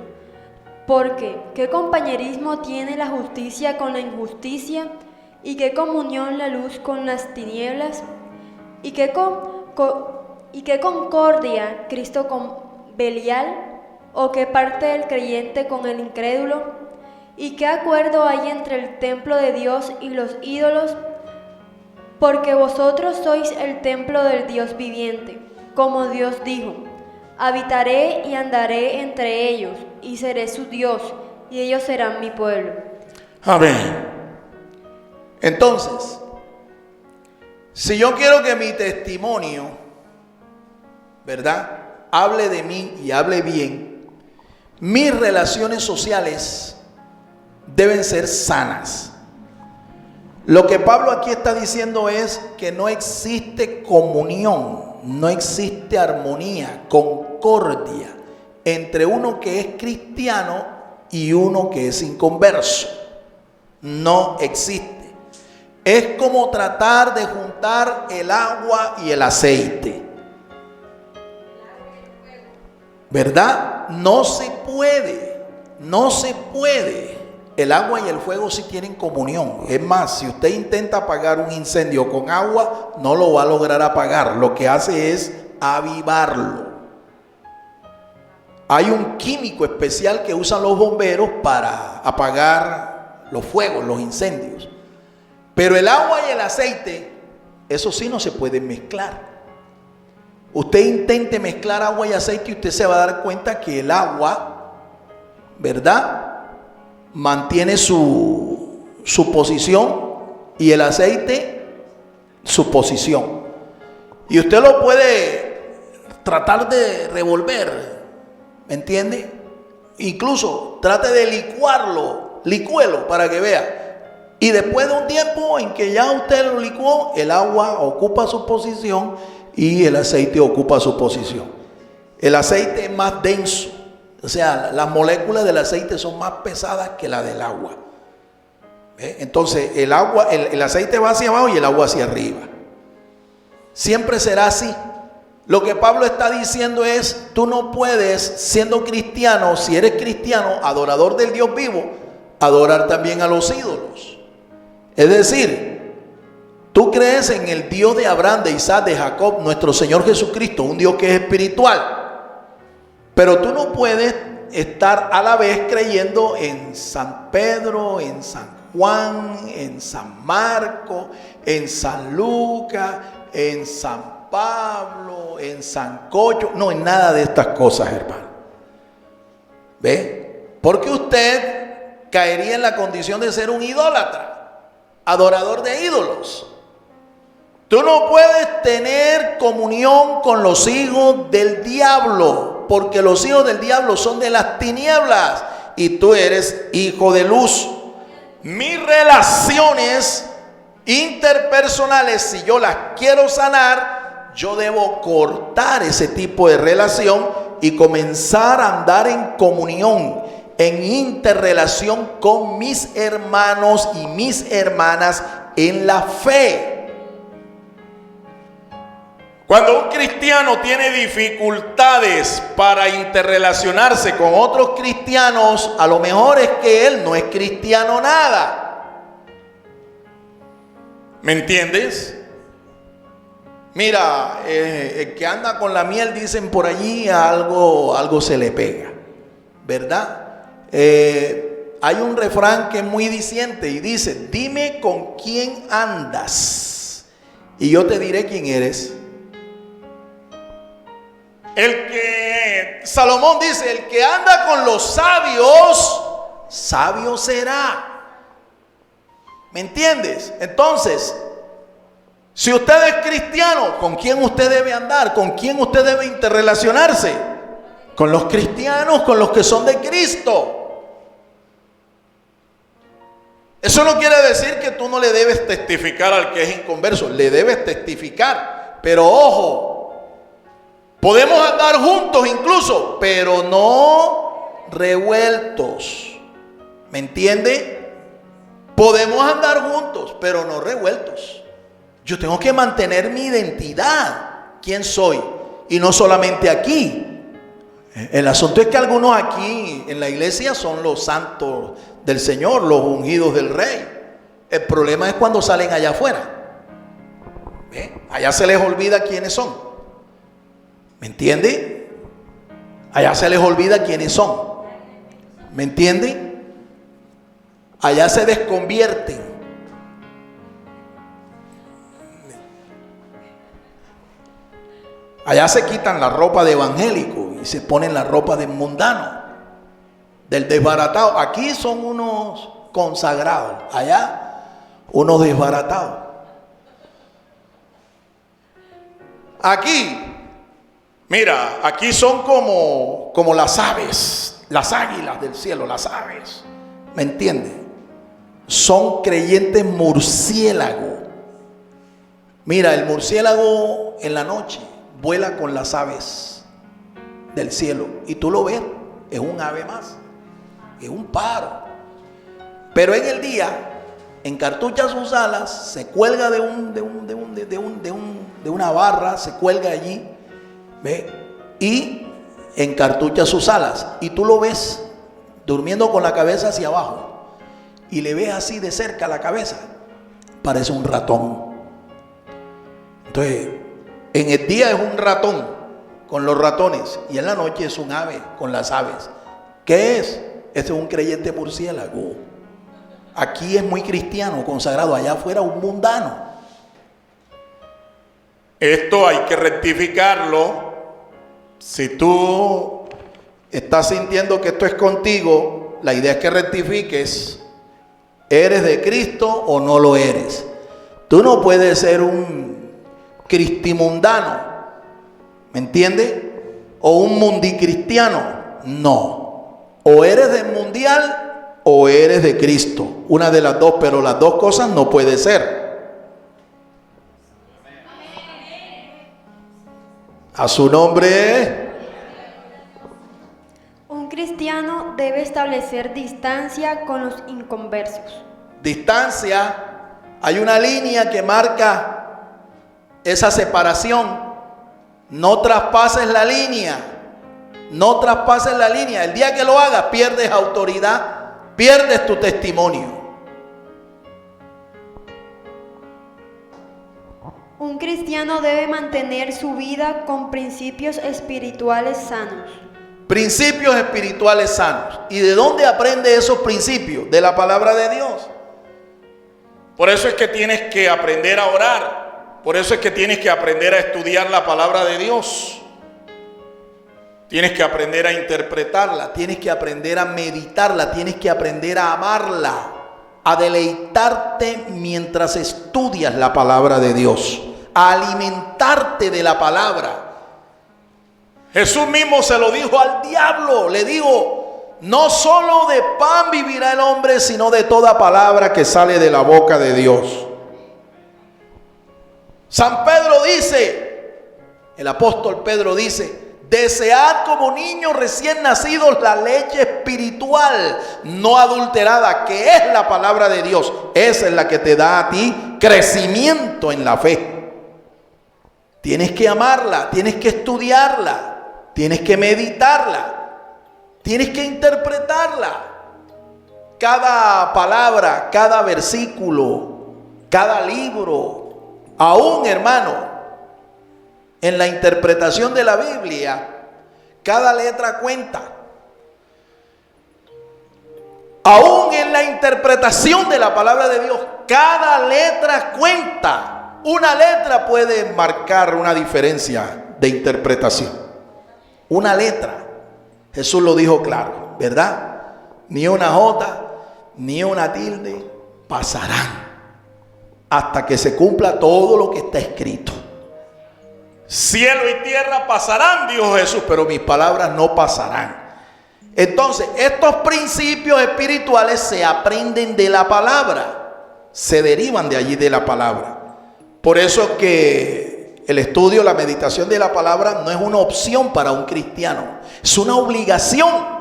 porque ¿qué compañerismo tiene la justicia con la injusticia? ¿Y qué comunión la luz con las tinieblas? ¿Y qué concordia Cristo con Belial? ¿O qué parte del creyente con el incrédulo? ¿Y qué acuerdo hay entre el templo de Dios y los ídolos? Porque vosotros sois el templo del Dios viviente, como Dios dijo: habitaré y andaré entre ellos, y seré su Dios, y ellos serán mi pueblo. Amén. Entonces, si yo quiero que mi testimonio, ¿verdad?, hable de mí y hable bien, mis relaciones sociales deben ser sanas. Lo que Pablo aquí está diciendo es que no existe comunión, no existe armonía, concordia entre uno que es cristiano y uno que es inconverso. No existe. Es como tratar de juntar el agua y el aceite. ¿Verdad? No se puede, no se puede. El agua y el fuego sí tienen comunión. Es más, si usted intenta apagar un incendio con agua, no lo va a lograr apagar. Lo que hace es avivarlo. Hay un químico especial que usan los bomberos para apagar los fuegos, los incendios. Pero el agua y el aceite, eso sí no se pueden mezclar. Usted intente mezclar agua y aceite y usted se va a dar cuenta que el agua, ¿verdad?, mantiene su posición y el aceite su posición. Y usted lo puede tratar de revolver, ¿me entiende? Incluso trate de licúelo para que vea. Y después de un tiempo en que ya usted lo licuó, el agua ocupa su posición y el aceite ocupa su posición. El aceite es más denso, o sea, las moléculas del aceite son más pesadas que la del agua. Entonces el aceite va hacia abajo y el agua hacia arriba. Siempre será así. Lo que Pablo está diciendo es, tú no puedes, siendo cristiano, si eres cristiano, adorador del Dios vivo, adorar también a los ídolos. Es decir, tú crees en el Dios de Abraham, de Isaac, de Jacob, nuestro Señor Jesucristo, un Dios que es espiritual. Pero tú no puedes estar a la vez creyendo en San Pedro, en San Juan, en San Marcos, en San Lucas, en San Pablo, en San Cocho, no, en nada de estas cosas, hermano. ¿Ve? Porque usted caería en la condición de ser un idólatra, adorador de ídolos. Tú no puedes tener comunión con los hijos del diablo, porque los hijos del diablo son de las tinieblas y tú eres hijo de luz. Mis relaciones interpersonales, si yo las quiero sanar, yo debo cortar ese tipo de relación y comenzar a andar en comunión, en interrelación con mis hermanos y mis hermanas en la fe. Cuando un cristiano tiene dificultades para interrelacionarse con otros cristianos, a lo mejor es que él no es cristiano nada. ¿Me entiendes? Mira, el que anda con la miel, dicen por allí, algo se le pega, ¿verdad? Hay un refrán que es muy diciente y dice, dime con quién andas y yo te diré quién eres. Salomón dice, el que anda con los sabios, sabio será. ¿Me entiendes? Entonces, si usted es cristiano, ¿con quién usted debe andar? ¿Con quién usted debe interrelacionarse? Con los cristianos, con los que son de Cristo. Eso no quiere decir que tú no le debes testificar al que es inconverso. Le debes testificar. Pero ojo, podemos andar juntos incluso, pero no revueltos. ¿Me entiende? Podemos andar juntos, pero no revueltos. Yo tengo que mantener mi identidad. ¿Quién soy? Y no solamente aquí. El asunto es que algunos aquí en la iglesia son los santos del Señor, los ungidos del Rey. El problema es cuando salen allá afuera. ¿Ve? Allá se les olvida quiénes son. ¿Me entiende? Allá se les olvida quiénes son. ¿Me entiende? Allá se desconvierten. Allá se quitan la ropa de evangélico y se ponen la ropa de mundano, del desbaratado. Aquí son unos consagrados, allá unos desbaratados. Aquí, mira, aquí son como las aves, las águilas del cielo, las aves. ¿Me entiendes? Son creyentes murciélagos. Mira, el murciélago en la noche vuela con las aves del cielo y tú lo ves, es un ave más, es un pájaro. Pero en el día encartucha sus alas, se cuelga de una barra, se cuelga allí, ¿ve? Y encartucha sus alas y tú lo ves durmiendo con la cabeza hacia abajo y le ves así de cerca la cabeza, parece un ratón. Entonces, en el día es un ratón con los ratones y en la noche es un ave con las aves. ¿Qué es? Este es un creyente murciélago. Aquí es muy cristiano, consagrado, allá afuera un mundano. Esto hay que rectificarlo. Si tú estás sintiendo que esto es contigo, la idea es que rectifiques. ¿Eres de Cristo o no lo eres? Tú no puedes ser un cristimundano, ¿me entiendes? O un mundicristiano. No. O eres del mundial o eres de Cristo. Una de las dos, pero las dos cosas no puede ser. A su nombre. Un cristiano debe establecer distancia con los inconversos. Distancia. Hay una línea que marca esa separación. No traspases la línea. No traspases la línea. El día que lo hagas, pierdes autoridad, pierdes tu testimonio. Un cristiano debe mantener su vida con principios espirituales sanos. Principios espirituales sanos. ¿Y de dónde aprende esos principios? De la palabra de Dios. Por eso es que tienes que aprender a orar. Por eso es que tienes que aprender a estudiar la palabra de Dios. Tienes que aprender a interpretarla. Tienes que aprender a meditarla. Tienes que aprender a amarla. A deleitarte mientras estudias la palabra de Dios. A alimentarte de la palabra. Jesús mismo se lo dijo al diablo. Le dijo: no solo de pan vivirá el hombre, sino de toda palabra que sale de la boca de Dios. San Pedro dice, el apóstol Pedro dice: desead como niños recién nacidos la leche espiritual, no adulterada, que es la palabra de Dios. Esa es la que te da a ti crecimiento en la fe. Tienes que amarla, tienes que estudiarla, tienes que meditarla, tienes que interpretarla. Cada palabra, cada versículo, cada libro, aún, hermano, en la interpretación de la Biblia, cada letra cuenta. Aún en la interpretación de la palabra de Dios, cada letra cuenta. Una letra puede marcar una diferencia de interpretación. Una letra. Jesús lo dijo claro, ¿verdad? Ni una jota, ni una tilde pasarán hasta que se cumpla todo lo que está escrito. Cielo y tierra pasarán, dijo Jesús, pero mis palabras no pasarán. Entonces, estos principios espirituales se aprenden de la palabra, se derivan de allí de la palabra. Por eso es que el estudio, la meditación de la palabra no es una opción para un cristiano, es una obligación.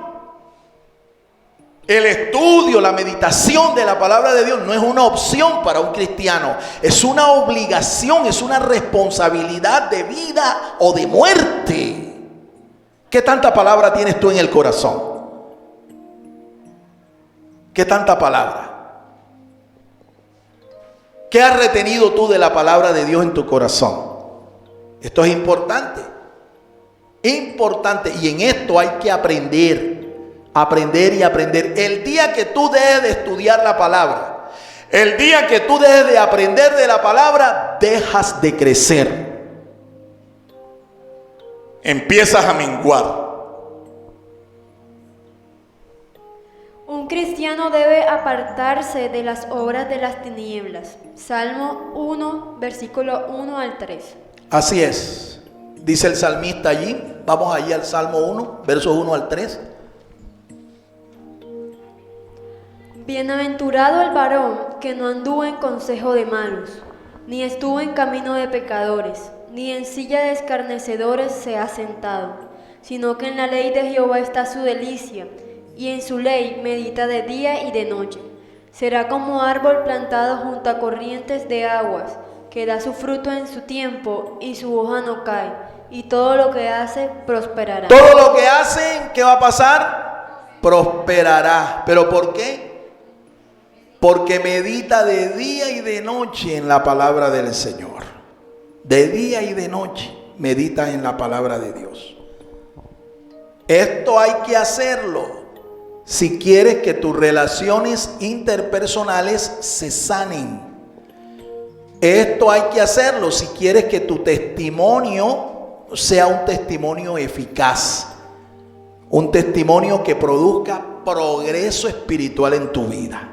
El estudio, la meditación de la palabra de Dios no es una opción para un cristiano, es una obligación, es una responsabilidad de vida o de muerte. ¿Qué tanta palabra tienes tú en el corazón? ¿Qué tanta palabra? ¿Qué has retenido tú de la palabra de Dios en tu corazón? Esto es importante. Importante. Y en esto hay que aprender. Aprender y aprender. El día que tú dejes de estudiar la palabra, el día que tú dejes de aprender de la palabra, dejas de crecer. Empiezas a menguar. Un cristiano debe apartarse de las obras de las tinieblas. Salmo 1, versículo 1 al 3. Así es. Dice el salmista allí. Vamos allí al Salmo 1, versos 1 al 3. Bienaventurado el varón que no anduvo en consejo de malos, ni estuvo en camino de pecadores, ni en silla de escarnecedores se ha sentado, sino que en la ley de Jehová está su delicia, y en su ley medita de día y de noche. Será como árbol plantado junto a corrientes de aguas, que da su fruto en su tiempo, y su hoja no cae, y todo lo que hace prosperará. Todo lo que hace, ¿qué va a pasar? Prosperará. ¿Pero por qué? Porque medita de día y de noche en la palabra del Señor. De día y de noche medita en la palabra de Dios. Esto hay que hacerlo si quieres que tus relaciones interpersonales se sanen. Esto hay que hacerlo si quieres que tu testimonio sea un testimonio eficaz. Un testimonio que produzca progreso espiritual en tu vida.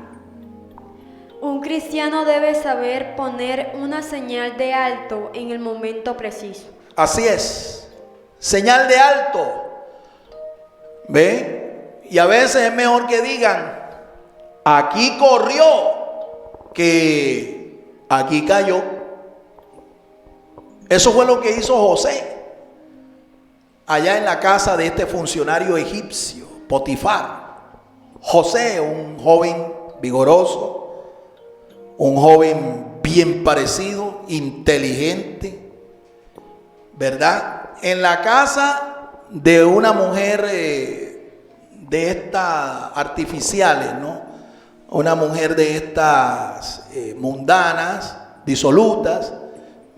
Un cristiano debe saber poner una señal de alto en el momento preciso. Así es. Señal de alto. ¿Ve? Y a veces es mejor que digan: aquí corrió, que aquí cayó. Eso fue lo que hizo José allá en la casa de este funcionario egipcio, Potifar. José, un joven vigoroso, un joven bien parecido, inteligente, ¿verdad? en la casa de una mujer de estas artificiales, ¿no? Una mujer de estas mundanas, disolutas,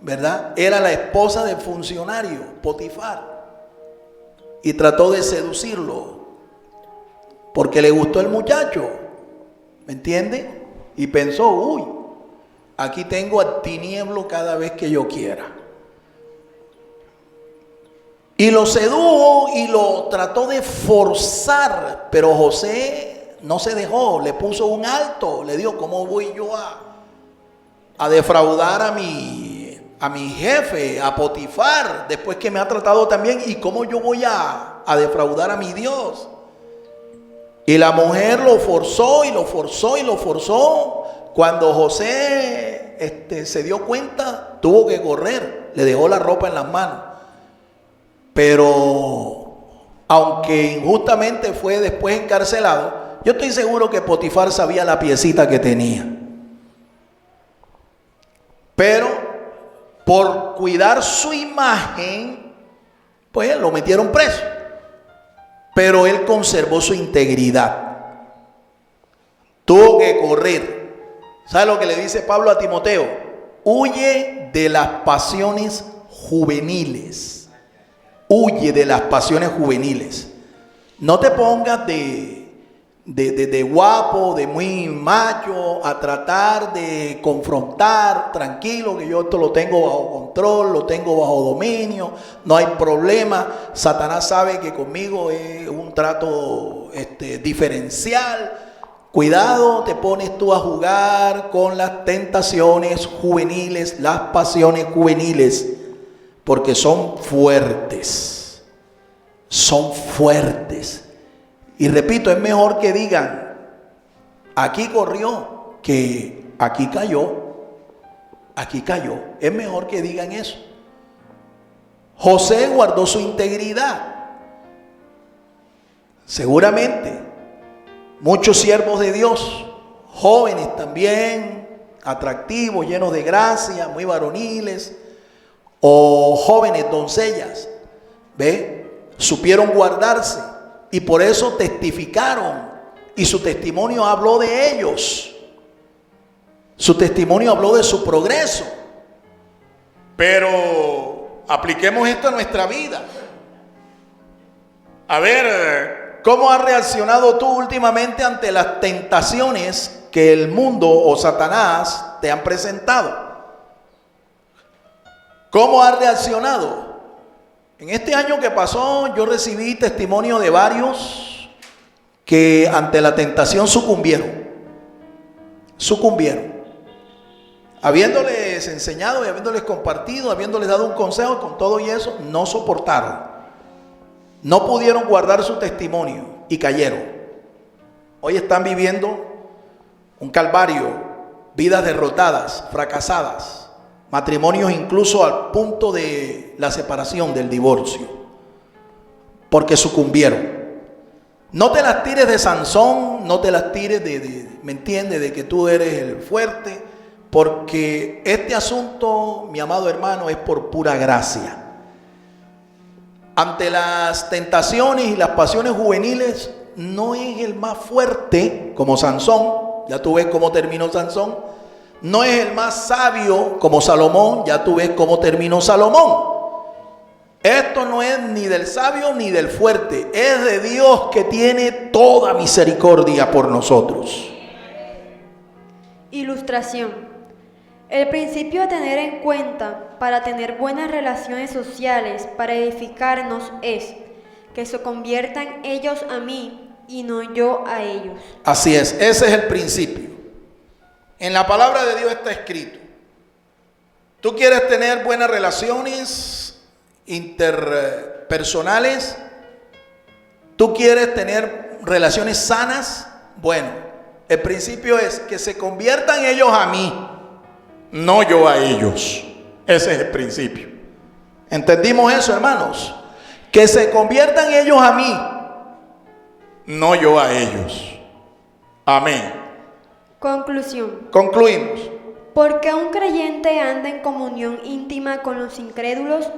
¿verdad? Era la esposa del funcionario Potifar y trató de seducirlo porque le gustó el muchacho, ¿me entiende? Y pensó, uy, aquí tengo al tinieblo cada vez que yo quiera. Y lo sedujo y lo trató de forzar, pero José no se dejó, le puso un alto, le dijo, ¿cómo voy yo a defraudar a mi jefe, a Potifar, después que me ha tratado tan bien? ¿Y cómo yo voy a defraudar a mi Dios? Y la mujer lo forzó y lo forzó y lo forzó. Cuando José se dio cuenta, tuvo que correr, le dejó la ropa en las manos. Pero aunque injustamente fue después encarcelado, yo estoy seguro que Potifar sabía la piecita que tenía. Pero por cuidar su imagen, pues lo metieron preso. Pero él conservó su integridad. Tuvo que correr. ¿Sabe lo que le dice Pablo a Timoteo? Huye de las pasiones juveniles. Huye de las pasiones juveniles. No te pongas de guapo, de muy macho, a tratar de confrontar. Tranquilo, que yo esto lo tengo bajo control, lo tengo bajo dominio, no hay problema. Satanás sabe que conmigo es un trato diferencial. Cuidado, te pones tú a jugar con las tentaciones juveniles, las pasiones juveniles, porque son fuertes, son fuertes. Y repito, es mejor que digan, aquí corrió, que aquí cayó, aquí cayó. Es mejor que digan eso. José guardó su integridad. Seguramente, muchos siervos de Dios, jóvenes también, atractivos, llenos de gracia, muy varoniles, o jóvenes doncellas, supieron guardarse y por eso testificaron y su testimonio habló de ellos, su testimonio habló de su progreso. Pero apliquemos esto a nuestra vida. A ver, ¿cómo has reaccionado tú últimamente ante las tentaciones que el mundo o Satanás te han presentado? ¿Cómo has reaccionado? En este año que pasó, yo recibí testimonio de varios que ante la tentación sucumbieron. Habiéndoles enseñado y habiéndoles compartido, habiéndoles dado un consejo, con todo y eso, no soportaron. No pudieron guardar su testimonio y cayeron. Hoy están viviendo un calvario, vidas derrotadas, fracasadas. Matrimonios incluso al punto de la separación, del divorcio, porque sucumbieron. No te las tires de Sansón, no te las tires ¿me entiendes? De que tú eres el fuerte, porque este asunto, mi amado hermano, es por pura gracia. Ante las tentaciones y las pasiones juveniles, no es el más fuerte como Sansón. Ya tú ves cómo terminó Sansón. No es el más sabio como Salomón, ya tú ves cómo terminó Salomón. Esto no es ni del sabio ni del fuerte, es de Dios que tiene toda misericordia por nosotros. Ilustración. El principio a tener en cuenta para tener buenas relaciones sociales, para edificarnos, es que se conviertan ellos a mí y no yo a ellos. Así es, ese es el principio. En la palabra de Dios está escrito. ¿Tú quieres tener buenas relaciones interpersonales? ¿Tú quieres tener relaciones sanas? Bueno, el principio es que se conviertan ellos a mí, no yo a ellos. Ese es el principio. ¿Entendimos eso, hermanos? Que se conviertan ellos a mí, no yo a ellos. Amén. Conclusión. Concluimos. Porque un creyente anda en comunión íntima con los incrédulos,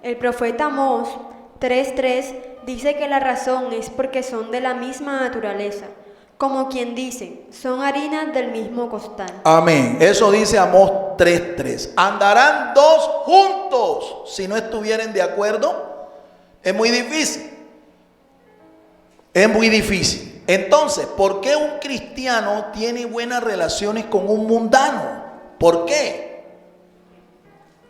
El profeta Amós 3:3 dice que la razón es porque son de la misma naturaleza, como quien dice, son harinas del mismo costal. Amén. Eso dice Amós 3:3. Andarán dos juntos si no estuvieren de acuerdo. Es muy difícil. Es muy difícil. Entonces, ¿por qué un cristiano tiene buenas relaciones con un mundano? ¿Por qué?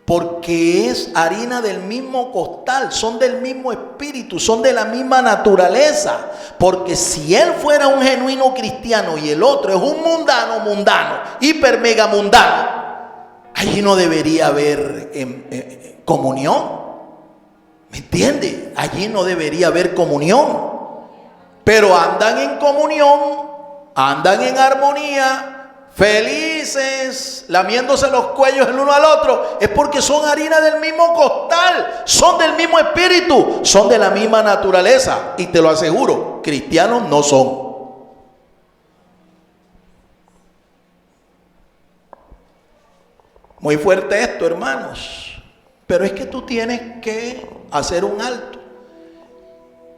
Porque es harina del mismo costal, son del mismo espíritu, son de la misma naturaleza. Porque si él fuera un genuino cristiano y el otro es un mundano, hiper mega mundano, allí no debería haber comunión. ¿Me entiende? Allí no debería haber comunión. Pero andan en comunión, andan en armonía, felices, lamiéndose los cuellos el uno al otro. Es porque son harina del mismo costal, son del mismo espíritu, son de la misma naturaleza. Y te lo aseguro, cristianos no son. Muy fuerte esto, hermanos. Pero es que tú tienes que hacer un alto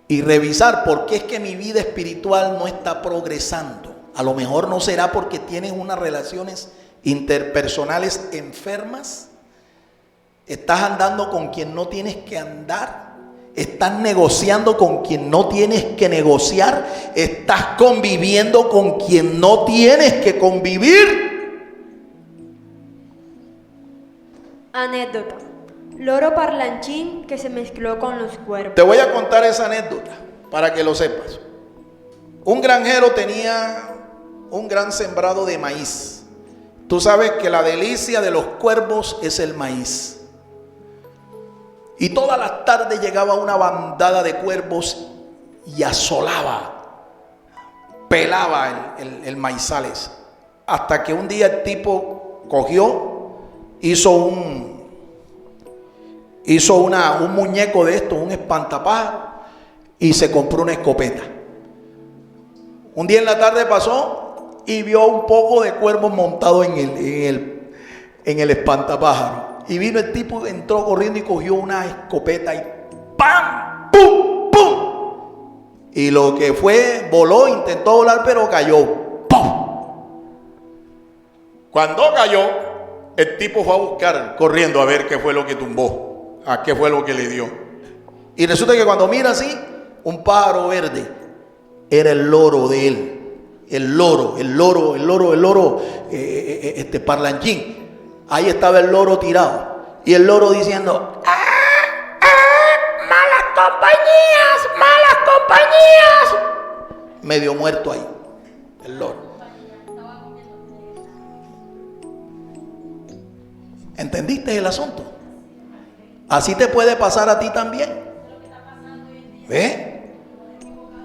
y revisar por qué es que mi vida espiritual no está progresando. A lo mejor no será porque tienes unas relaciones interpersonales enfermas. Estás andando con quien no tienes que andar. Estás negociando con quien no tienes que negociar. Estás conviviendo con quien no tienes que convivir. Anécdota. Loro parlanchín que se mezcló con los cuervos. Te voy a contar esa anécdota para que lo sepas. Un granjero tenía un gran sembrado de maíz. Tú sabes que la delicia de los cuervos es el maíz. Y todas las tardes llegaba una bandada de cuervos y asolaba, pelaba el maizales. Hasta que un día el tipo cogió, hizo un muñeco de esto, un espantapájaros, y se compró una escopeta. Un día en la tarde pasó y vio un poco de cuervos montados en el espantapájaros. Y vino el tipo, entró corriendo y cogió una escopeta y ¡pam! ¡Pum! ¡Pum! Y lo que fue, voló, intentó volar, pero cayó. ¡Pum! Cuando cayó, el tipo fue a buscar, corriendo a ver qué fue lo que tumbó, a qué fue lo que le dio. Y resulta que cuando mira así, un pájaro verde, era el loro de él. El loro, parlanchín. Ahí estaba el loro tirado. Y el loro diciendo: malas compañías. Medio muerto ahí, el loro. ¿Entendiste el asunto? Así te puede pasar a ti también. ¿Ve?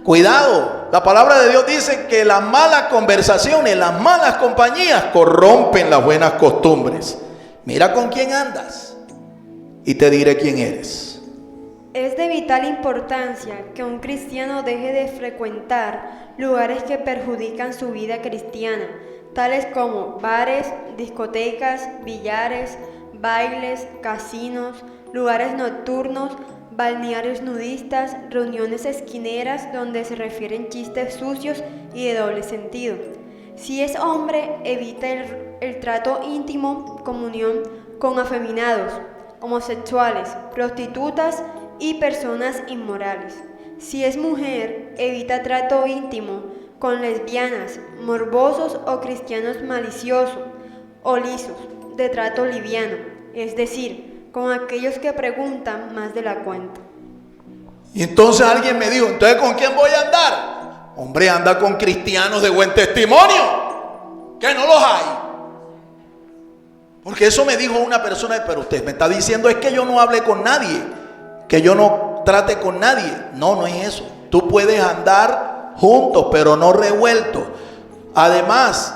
Cuidado, la palabra de Dios dice que las malas conversaciones, las malas compañías corrompen las buenas costumbres. Mira con quién andas y te diré quién eres. Es de vital importancia que un cristiano deje de frecuentar lugares que perjudican su vida cristiana, tales como bares, discotecas, billares, bailes, casinos, lugares nocturnos, balnearios nudistas, reuniones esquineras donde se refieren chistes sucios y de doble sentido. Si es hombre, evita el trato íntimo, comunión con afeminados, homosexuales, prostitutas y personas inmorales. Si es mujer, evita trato íntimo con lesbianas, morbosos o cristianos maliciosos o lisos, de trato liviano, es decir, con aquellos que preguntan más de la cuenta. Y entonces alguien me dijo: ¿entonces con quién voy a andar? Hombre, anda con cristianos de buen testimonio, que no los hay. Porque eso me dijo una persona: pero usted me está diciendo es que yo no hable con nadie, que yo no trate con nadie. No, no es eso. Tú puedes andar juntos, pero no revueltos. Además,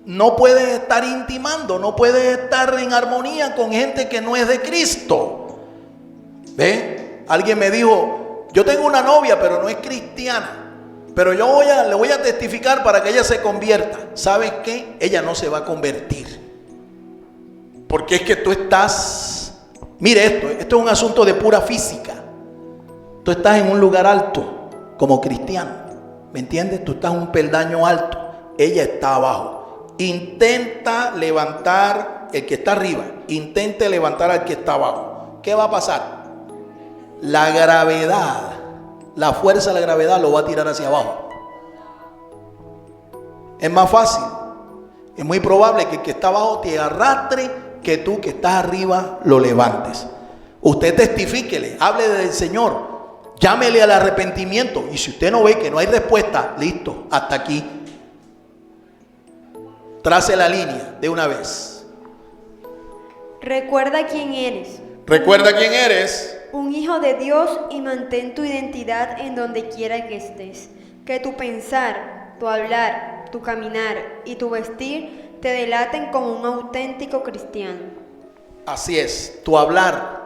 no puedes estar intimando, no puedes estar en armonía con gente que no es de Cristo. ¿Ve? Alguien me dijo: yo tengo una novia, pero no es cristiana, pero yo le voy a testificar para que ella se convierta. ¿Sabes qué? Ella no se va a convertir, porque es que tú estás Mire esto es un asunto de pura física. Tú estás en un lugar alto como cristiano, ¿me entiendes? Tú estás en un peldaño alto, ella está abajo. Intenta levantar el que está arriba, intente levantar al que está abajo. ¿Qué va a pasar? La gravedad, la fuerza de la gravedad lo va a tirar hacia abajo. Es más fácil, es muy probable que el que está abajo te arrastre que tú que estás arriba lo levantes. Usted testifíquele, hable del Señor, llámele al arrepentimiento, y si usted no ve que no hay respuesta, listo, hasta aquí. Trace la línea de una vez. Recuerda quién eres. Recuerda quién eres. Un hijo de Dios, y mantén tu identidad en donde quiera que estés. Que tu pensar, tu hablar, tu caminar y tu vestir te delaten como un auténtico cristiano. Así es, tu hablar,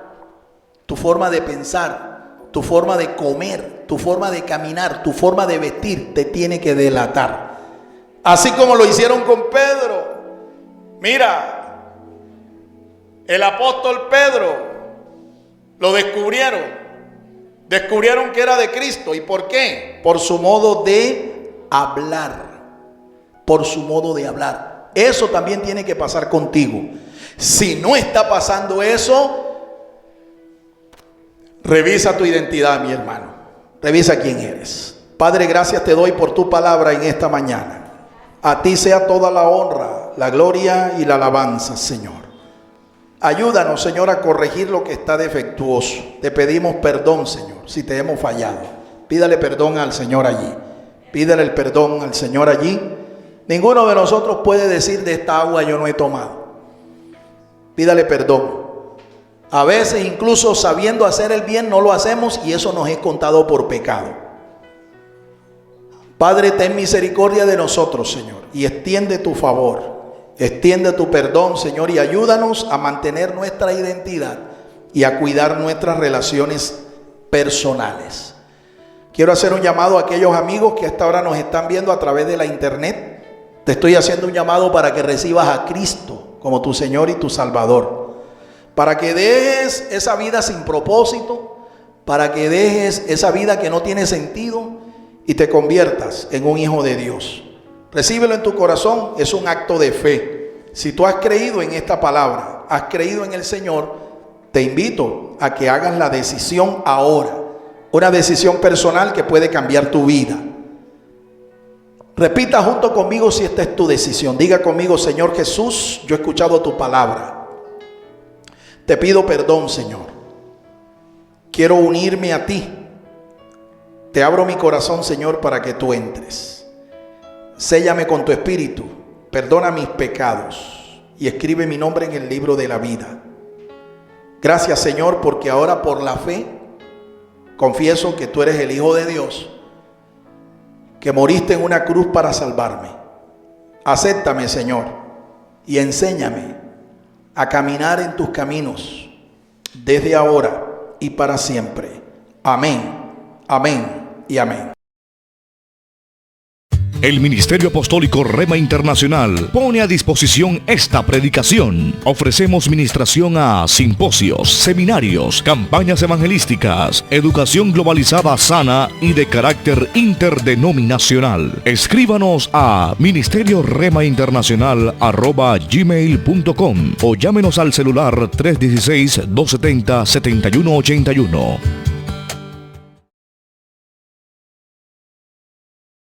tu forma de pensar, tu forma de comer, tu forma de caminar, tu forma de vestir te tiene que delatar. Así como lo hicieron con Pedro. Mira, el apóstol Pedro lo descubrieron. Descubrieron que era de Cristo. ¿Y por qué? Por su modo de hablar. Por su modo de hablar. Eso también tiene que pasar contigo. Si no está pasando eso, revisa tu identidad, mi hermano. Revisa quién eres. Padre, gracias te doy por tu palabra en esta mañana. A ti sea toda la honra, la gloria y la alabanza, Señor. Ayúdanos, Señor, a corregir lo que está defectuoso. Te pedimos perdón, Señor, si te hemos fallado. Pídale perdón al Señor allí. Pídale el perdón al Señor allí. Ninguno de nosotros puede decir de esta agua yo no he tomado. Pídale perdón. A veces incluso sabiendo hacer el bien no lo hacemos y eso nos es contado por pecado. Padre, ten misericordia de nosotros, Señor, y extiende tu favor. Extiende tu perdón, Señor, y ayúdanos a mantener nuestra identidad y a cuidar nuestras relaciones personales. Quiero hacer un llamado a aquellos amigos que a esta hora nos están viendo a través de la internet. Te estoy haciendo un llamado para que recibas a Cristo como tu Señor y tu Salvador. Para que dejes esa vida sin propósito, para que dejes esa vida que no tiene sentido y te conviertas en un hijo de Dios. Recíbelo en tu corazón, es un acto de fe. Si tú has creído en esta palabra, has creído en el Señor, te invito a que hagas la decisión ahora. Una decisión personal que puede cambiar tu vida. Repita junto conmigo si esta es tu decisión. Diga conmigo: Señor Jesús, yo he escuchado tu palabra. Te pido perdón, Señor. Quiero unirme a ti. Te abro mi corazón, Señor, para que tú entres. Séllame con tu espíritu. Perdona mis pecados y escribe mi nombre en el libro de la vida. Gracias, Señor, porque ahora por la fe confieso que tú eres el Hijo de Dios, que moriste en una cruz para salvarme. Acéptame, Señor, y enséñame a caminar en tus caminos desde ahora y para siempre. Amén, amén y amén. El Ministerio Apostólico Rema Internacional pone a disposición esta predicación. Ofrecemos ministración a simposios, seminarios, campañas evangelísticas, educación globalizada sana y de carácter interdenominacional. Escríbanos a ministerioremainternacional@gmail.com o llámenos al celular 316-270-7181.